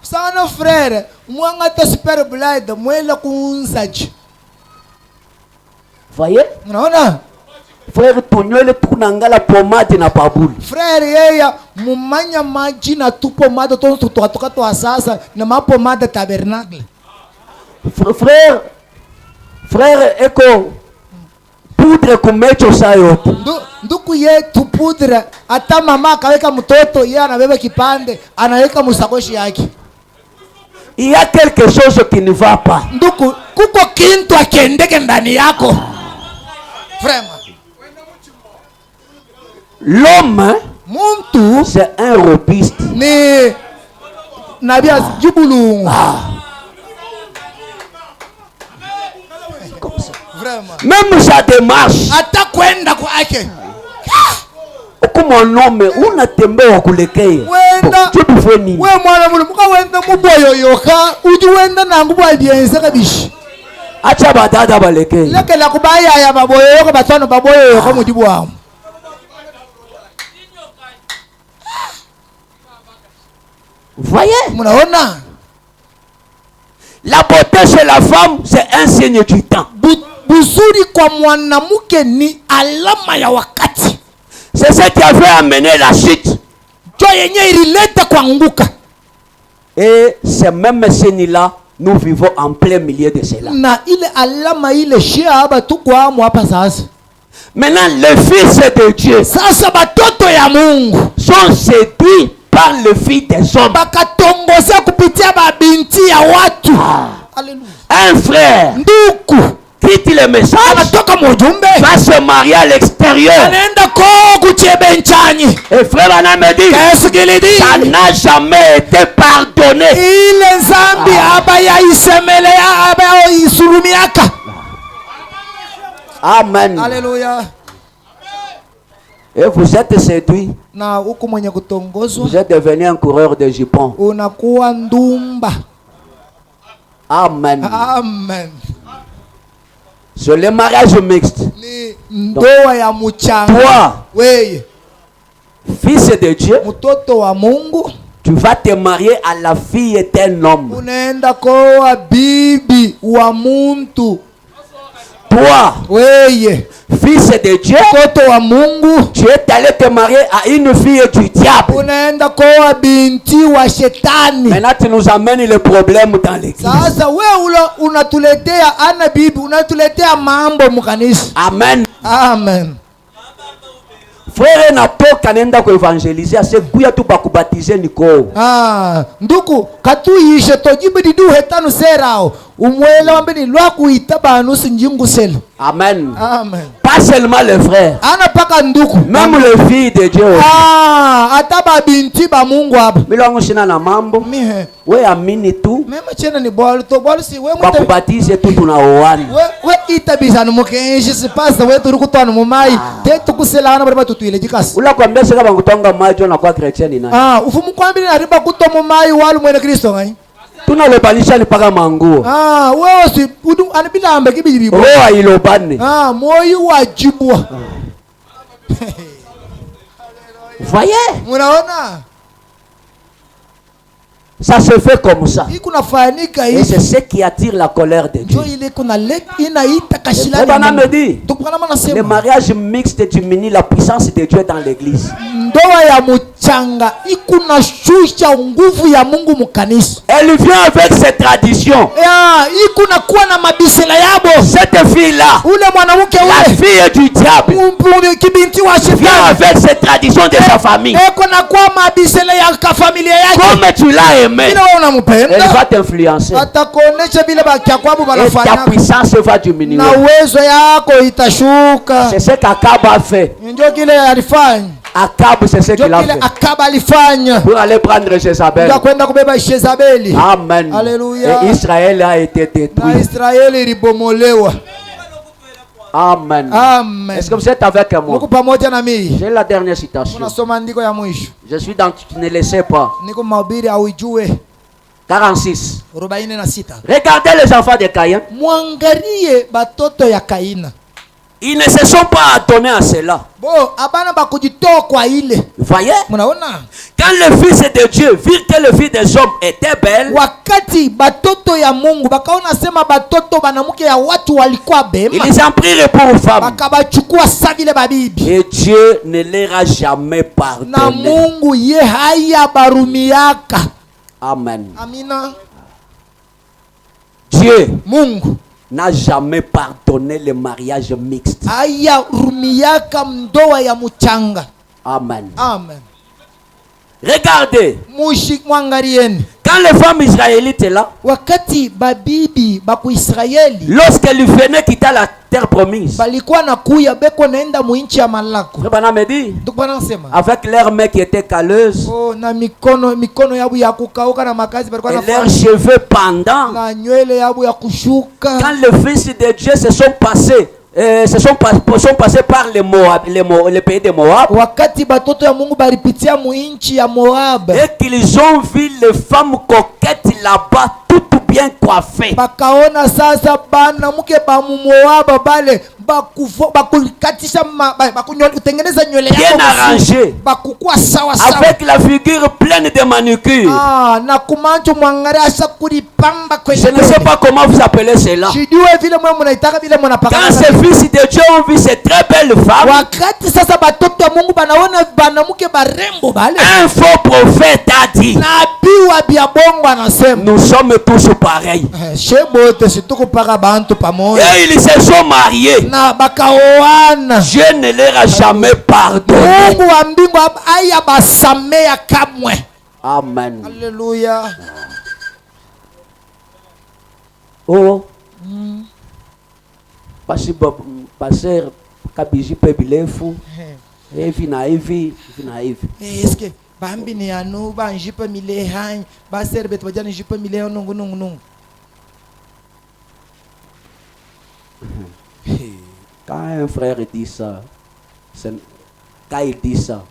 Sana frère mwanga ta super blade mwela kunsaji. Voyez? Unaona? Frère tunywele tunangala pomade na pabuli. Frère yeye mumanya maji na tupo mada tonto tukatoka to asasa na mapo mada tabernacle. Frère eko poudre kumecho saa yote. Nduku yetu pudra hata mama akaweka mtoto yeye anabeba kipande anaweka musakoshi yake. Il y a quelque chose qui ne va pas. Nduku kuko kintu akiendeke ndani yako. Vraiment. L'homme, muntu c'est un robuste. ni nabia jibulungu. Comme ça. Vraiment. Même sa démarche. Hata kwenda kwake. Comme un homme, unatembea kulekea. Wenda. We mwana mulu muka wenda muboyoyoka uji wenda nangu bwa biense kabishi. Acha badada balekea. Leke la kubaya ya baboyoyoka batano baboyoyoka mujibu wao. Voyez? Munaona? La beauté chez la femme, c'est un signe du temps. Buzuri kwa mwanamke ni alama ya wakati. C'est ce qui avait amené la chute. Jo yenye ilileta kuanguka. Et ces mêmes signes-là, nous vivons en plein milieu de cela. Na ile alama ile shia haba tuko hamu hapa sasa. Maintenant, les fils de Dieu Sasa batoto ya Mungu sont séduits par le fils des hommes. bakatongoza kupitia babinti ya watu. Un frère nduku quitte le message, anatoka mujumbe va se marier à l'extérieur. anaenda ko kuchebe nchanyi. Et frère Anna me dit, Yesu kilidi ça n'a jamais été pardonné. ile nzambi abaya isemelea abaya isurumiaka. Amen. Haleluya. Et vous êtes séduit. Na huku mwenye kutongozwa Vous êtes devenu un coureur de jupons. unakuwa ndumba. Amen. Amen. C'est le mariage mixte. Ni ndoa ya muchanga. Toi, Weye fils de Dieu, mtoto wa Mungu tu vas te marier à la fille d'un homme. unaenda koa bibi wa muntu. Toi, Weye fils de Dieu, mtoto wa Mungu tu es allé te marier à une fille du diable. unaenda koa binti wa shetani. Maintenant, tu nous amènes le problème dans l'église. Sasa we unatuletea ana bibi, unatuletea mambo mkanisa. Amen. Amen. Frère natoka nenda kuevangeliser asekuya tu bakubatize niko. Nduku katuyishe tojibidi du hetanu serao umwele wambeni lwa kuita banu sinjingu selu. Amen. Amen. Pas seulement les frères, Ana paka nduku même les filles de Dieu. ataba binti ba Mungu hapa. Milongo shina na mambo. Mihe We amini tu. mema chena ni bolu to bolu si we muta Bakubatize tu tunaoana. we itabizana mukenshi sipasa we turi kutwana mu mai te tukuselana bari batutuile jikasi. Ula kwambia sika bangutonga majo na kwa chrétien ni nani? Ufumu kwambili ariba kuto mu mai walu mwene Kristo ngai. Tunalobanisha ni paka manguo. Wewe si udu anabila ambe kibibi. Roho ilobane. Moyo wajibwa. Voyez? Unaona? Ça se fait comme ça. Ikunafanika Et hivi. c'est ce qui attire la colère de Dieu. Jo ile kuna inaita Le kashilani. Bwana me dit, Tukana le nasema mariage mixte diminue la puissance de Dieu dans l'église. ndoa ya muchanga ikuna shusha nguvu ya Mungu mkanisa. Elle vient avec ses traditions. Ikuna kuwa na mabisela yabo. Cette fille-là, Ule mwanamke la ule fille du diable, kibinti wa vient shetani. avec ses traditions de sa famille. Kuna kuwa mabisela ya familia yake. Comme tu l'as aimé, Bila wewe elle unampenda. va t'influencer. Atakuonesha vile bakyakwabo Et ta banafanya. puissance va diminuer. Na uwezo yako itashuka. C'est ce qu'Akab a fait. Ndio kile alifanya. Akab, c'est ce Ndio qu'il a kile fait. Akaba alifanya. Pour aller prendre Jézabel. Ndio kwenda kubeba Jezabeli. Amen. Alléluia. Et Israël a été Na détruit. Israeli ilibomolewa. Amen. Amen. Est-ce que vous êtes avec moi? Niko pamoja na mimi. J'ai la dernière citation. Tunasoma andiko ya mwisho. Je suis dans, tu ne le sais pas. Niko mahubiri au ijue 46. 46. Regardez les enfants de Caïn. Mwangalie batoto ya Kaina. Ils ne se sont pas attonnés à cela. Abana bakujitoa kwa ile. Voyez? Mnaona? Quand le fils de Dieu vit que le fils des hommes était belle, Wakati batoto ya Mungu bakaona sema batoto banamuke ya watu walikuwa bema. ils en prirent pour femme. Bakabachukua sa vile babibi. Et Dieu ne leur a jamais Na pardonné. Mungu ye haya barumiaka. Amen. Amina. Dieu Mungu n'a jamais pardonné le mariage mixte. haya rumiaka mdoa ya muchanga. Amen. Amen. Regardez, Mwangalieni. quand les femmes israélites là, Wakati babibi baku Israeli lorsqu'elles venaient quitter la terre promise, balikuwa nakuya beko naenda muinchi ya malako. Rebana me dit, Tukubana nasema. avec leurs mains qui étaient calleuses, Na mikono yabu ya kukauka na makazi balikuwa et nafanya. leurs cheveux pendants, Na nywele yabu ya kushuka. quand les fils de Dieu se sont passés, sont passés par le pays de Moab, Wakati batoto ya Mungu balipitia muinchi ya Moab. et qu'ils ont vu les femmes coquettes là-bas, toutes bien coiffées. Bakaona sasa bana muke ba Moab bale bakukatisha bakutengeneza nywele Bien yako arrangé, bakukua sawa sawa. avec la figure pleine de manucure. Na kumancho mwangalia asa kulipamba kwenye. Je ne sais pas comment vous appelez cela. Sijue vile mwe mnaitaka vile mnapaka. Quand ces fils de Dieu ont vu ces très belles femmes, Wakati sasa batoto ya Mungu banaona banamuke barembo bale. un faux prophète a dit, Nabii wa biabongo anasema nous sommes tous pareils. shebote situkupaka bantu pamoja. Et ils se sont mariés. Na bakaoana. Dieu ne leur a jamais pardonné. Mungu wa mbingu aya basamea kamwe. Amen. Alléluia. Oh. Passer kabiji pebilefu. Hivi na hivi, hivi na hivi. Eske bambi ni anu ba njipa mile hai ba serbet bajani njipa mile nungu nungu nungu. Quand un frère dit ça, quand il dit ça,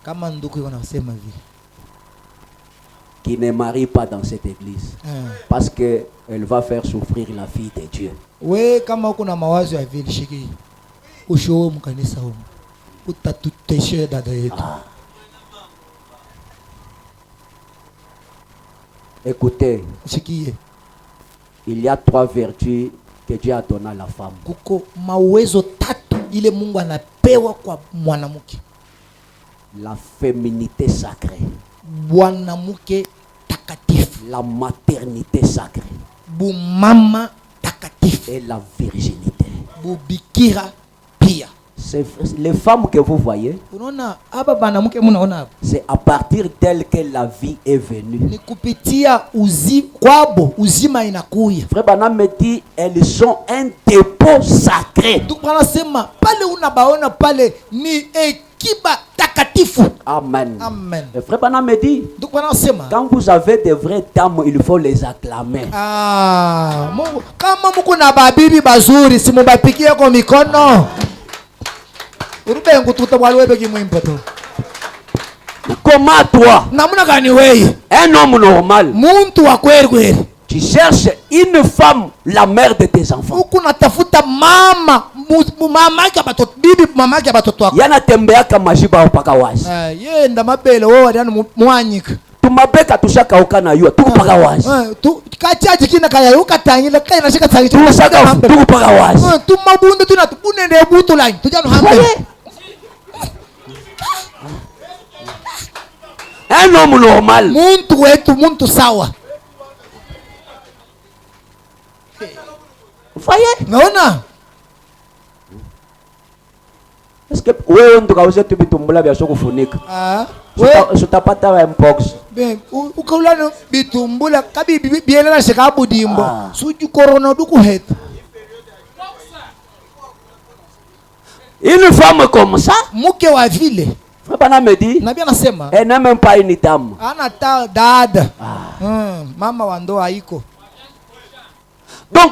Kama ndugu wanasema vile. qui ne marie pas dans cette église, parce que elle va faire souffrir la fille de Dieu. We kama kuna mawazo ya vile shiki. Ushowe mkanisa huko. Utatuteshe dada yetu. Écoutez, Shikie. il y a 3 vertus que Dieu a donné à la femme. Kuko mawezo tatu ile Mungu anapewa kwa mwanamke. La féminité sacrée, Mwanamke takatifu. la maternité sacrée Bumama takatifu. et la virginité. Bubikira pia. Les femmes que vous voyez, Unaona hapa banamuke munaona hapa. c'est à partir d'elles que la vie est venue. Ni kupitia kwabo uzima inakuya. Frère Branham me dit, elles sont un dépôt sacré. Tukanasema pale unabaona pale ni ekiba takatifu. Amen. Amen. Le frère Branham me dit, Tukanasema quand vous avez des vraies dames, il faut les acclamer. Mungu kama mko na babibi bazuri simubapikie kwa mikono. Urubengu tutabwaliwebe kimwimbo tu. Comment toi, Namuna gani wewe? un homme normal, Muntu wa kweli kweli. tu cherches une femme, la mère de tes enfants. Huku natafuta mama mama yake batoto bibi mama yake batoto wako. Yana tembeaka majiba upaka wazi. Yenda mabele wewe waliana mwanyika. Tumabeka tushaka na yua tukupaka wazi. Tu kachaji kina kaya ukatangile kaya nashika tangi. Tushaka tukupaka wazi. Tumabundu tunatubunende butu line. Tujano hambe. Un homme normal, Muntu wetu muntu sawa. voyez? Naona? Est-ce que wewe ndo kauze tu bitumbula bya kufunika? We Utapata wa mpox. ben ukaulana bitumbula kabibi bielela shika budimbo. Suju corona duku heta. Une femme comme ça, Mke wa vile. Frère Branham me dit, Nabii anasema elle n'a même pas une dame. ana ta dada. Mama wa ndoa iko. Donc,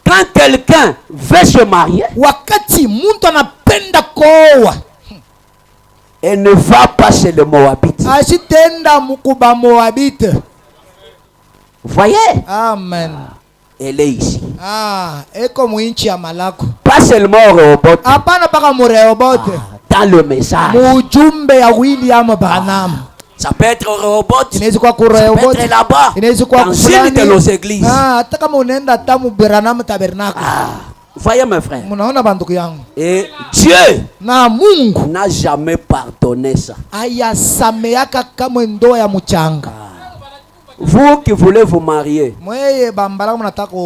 quand quelqu'un veut se marier, Wakati muntu anapenda koa, elle ne va pas chez le Moabite. ashitenda mukuba Moabite. Voyez? Amen. Elle est ici. Eko muinchi ya malako. Pas seulement au Rehoboth, Hapana paka mureobote. dans le message. Mujumbe ya William Branham. Ça peut être au Rehoboth, Inaweza kuwa ça peut kureobote. être là-bas, Inaweza kuwa dans une de nos kufulani. églises. Hata kama unaenda tamu Branham tabernacle. Voyez mes frères. Munaona banduku yangu. Et Dieu Na Mungu n'a jamais pardonné ça. ayasameaka kama ndoa ya mchanga. Vous qui voulez vous marier, Mweye bambala mnataka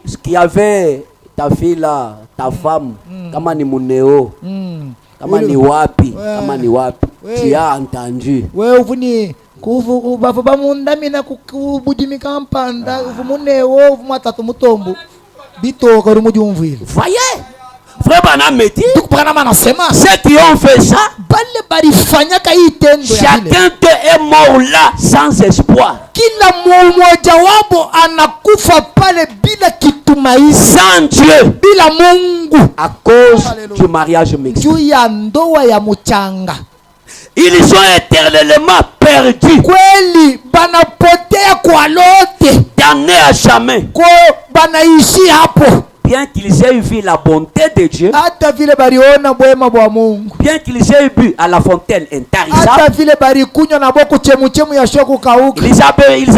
ce qui avait ta fille là, ta femme, kama ni muneo, kama ni wapi, kama ni wapi, tu as entendu. we uvuni kuvu bavu bamundami na kubudimika mpanda uvumunewo uvumwatatu mutombo bitoka rumujumvile. Voyez, Frère Branham me dit, Tukupana anasema ceux qui ont fait ça, bale balifanyaka hii tendo ya vile. chacun d'eux est mort là sans espoir, Kila mmoja wabo anakufa pale bila kitumaini, sans Dieu, bila Mungu, à cause Alléluia. du mariage mixte. juu ya ndoa ya mchanga. Ils sont éternellement perdus, Kweli banapotea kwa lote, damnés à jamais, kwa banaishi hapo. bien qu'ils aient vu la bonté de Dieu, Hata vile baliona bwema bwa Mungu, bien qu'ils aient bu à la fontaine intarissable, hata vile balikunywa na boku chemuchemu ya shoku kauka, ils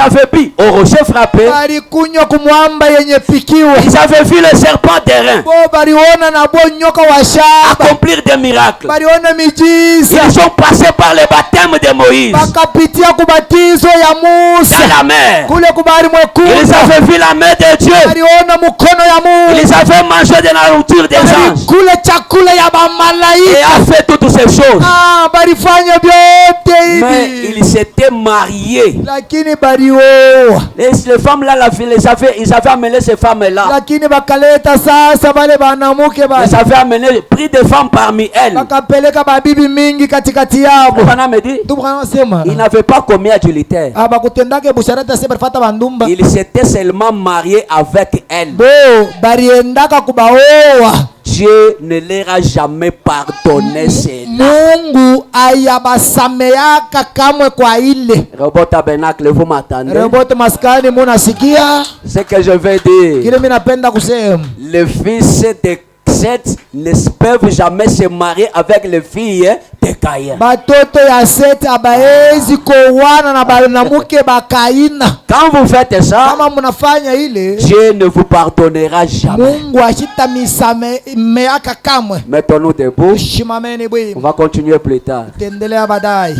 avaient bu au rocher frappé, balikunywa kumwamba yenye pikiwa, ils avaient vu le serpent d'airain bo baliona na bo nyoka wa shaba, accomplir des miracles. baliona mijiza, Ils sont passés par le baptême de Moïse bakapitia kubatizo ya dans Musa la mer. kule kubari Ils mwekundu, avaient vu la main de Dieu. baliona mkono ya Mungu, Ils avaient mangé de la nourriture des anges. kule chakula ya Et bamalaika. a fait toutes ces choses. Balifanya vyote Mais hivi ils s'étaient mariés. lakini balioa, Les femmes là, ils avaient amené ces femmes là. lakini bakaleta sasa bale banamuke Ils bale avaient amené, pris des femmes parmi elles. bakapeleka babibi mingi katikati yabo. Bwana me dit, Tubukanasema ils n'avaient pas commis adultère. bakutendake busharata se balifata bandumba Ils s'étaient seulement mariés avec elles. bo baliendaka kubaoa. Dieu ne leur a jamais pardonné cela. Mungu ayabasameyaka kamwe kwa ile. Robot Tabernacle, vous m'attendez? Robote maskani munasikia Ce que je veux dire, kile mimi napenda kusema, les fils de Seth ne peuvent jamais se marier avec les filles de Caïn. batoto ya Seti abaezi kowana na banamuke bakaina. Quand vous faites ça, Kama munafanya ile, Dieu ne vous pardonnera jamais. Mungu ashitamisameaka kamwe. Mettons-nous debout. Shimameni On bwi, va continuer plus tard. tendelea baadaye.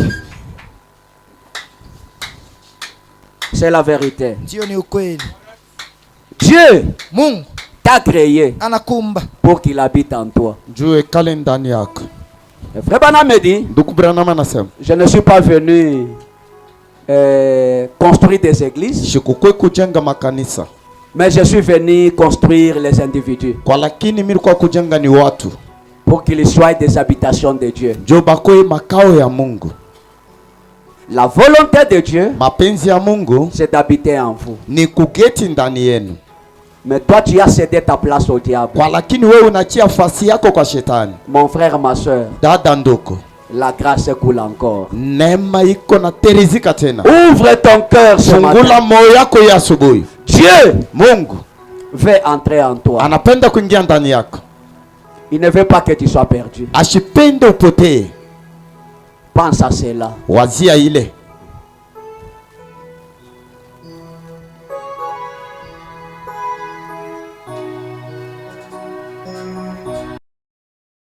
C'est la vérité. Ndio ni ukweli. Dieu Mungu t'a créé anakumba pour qu'il habite en toi. juu ekale ndani yako. Le frère Branham me dit, Ndugu Branham anasema je ne suis pas venu construire des églises, shikukwe kujenga makanisa mais je suis venu construire les individus kwa, lakini mimi kwa kujenga ni watu pour qu'ils soient des habitations de Dieu. jo bakoe makao ya Mungu. La volonté de Dieu, Mapenzi ya Mungu c'est d'habiter en vous. ni kugeti ndani yenu, Mais toi, tu as cédé ta place au diable. kwa lakini wewe unachia fasi yako kwa shetani. Mon frère, ma soeur, Dada ndoko, la grâce coule encore. neema iko na terizika tena. Ouvre ton cœur ce Fungula matin. moyo yako ya asubuhi. Dieu Mungu veut entrer en toi. anapenda kuingia ndani yako, Il ne veut pas que tu sois perdu. ashipende upotee. Pense à cela. Wazia ile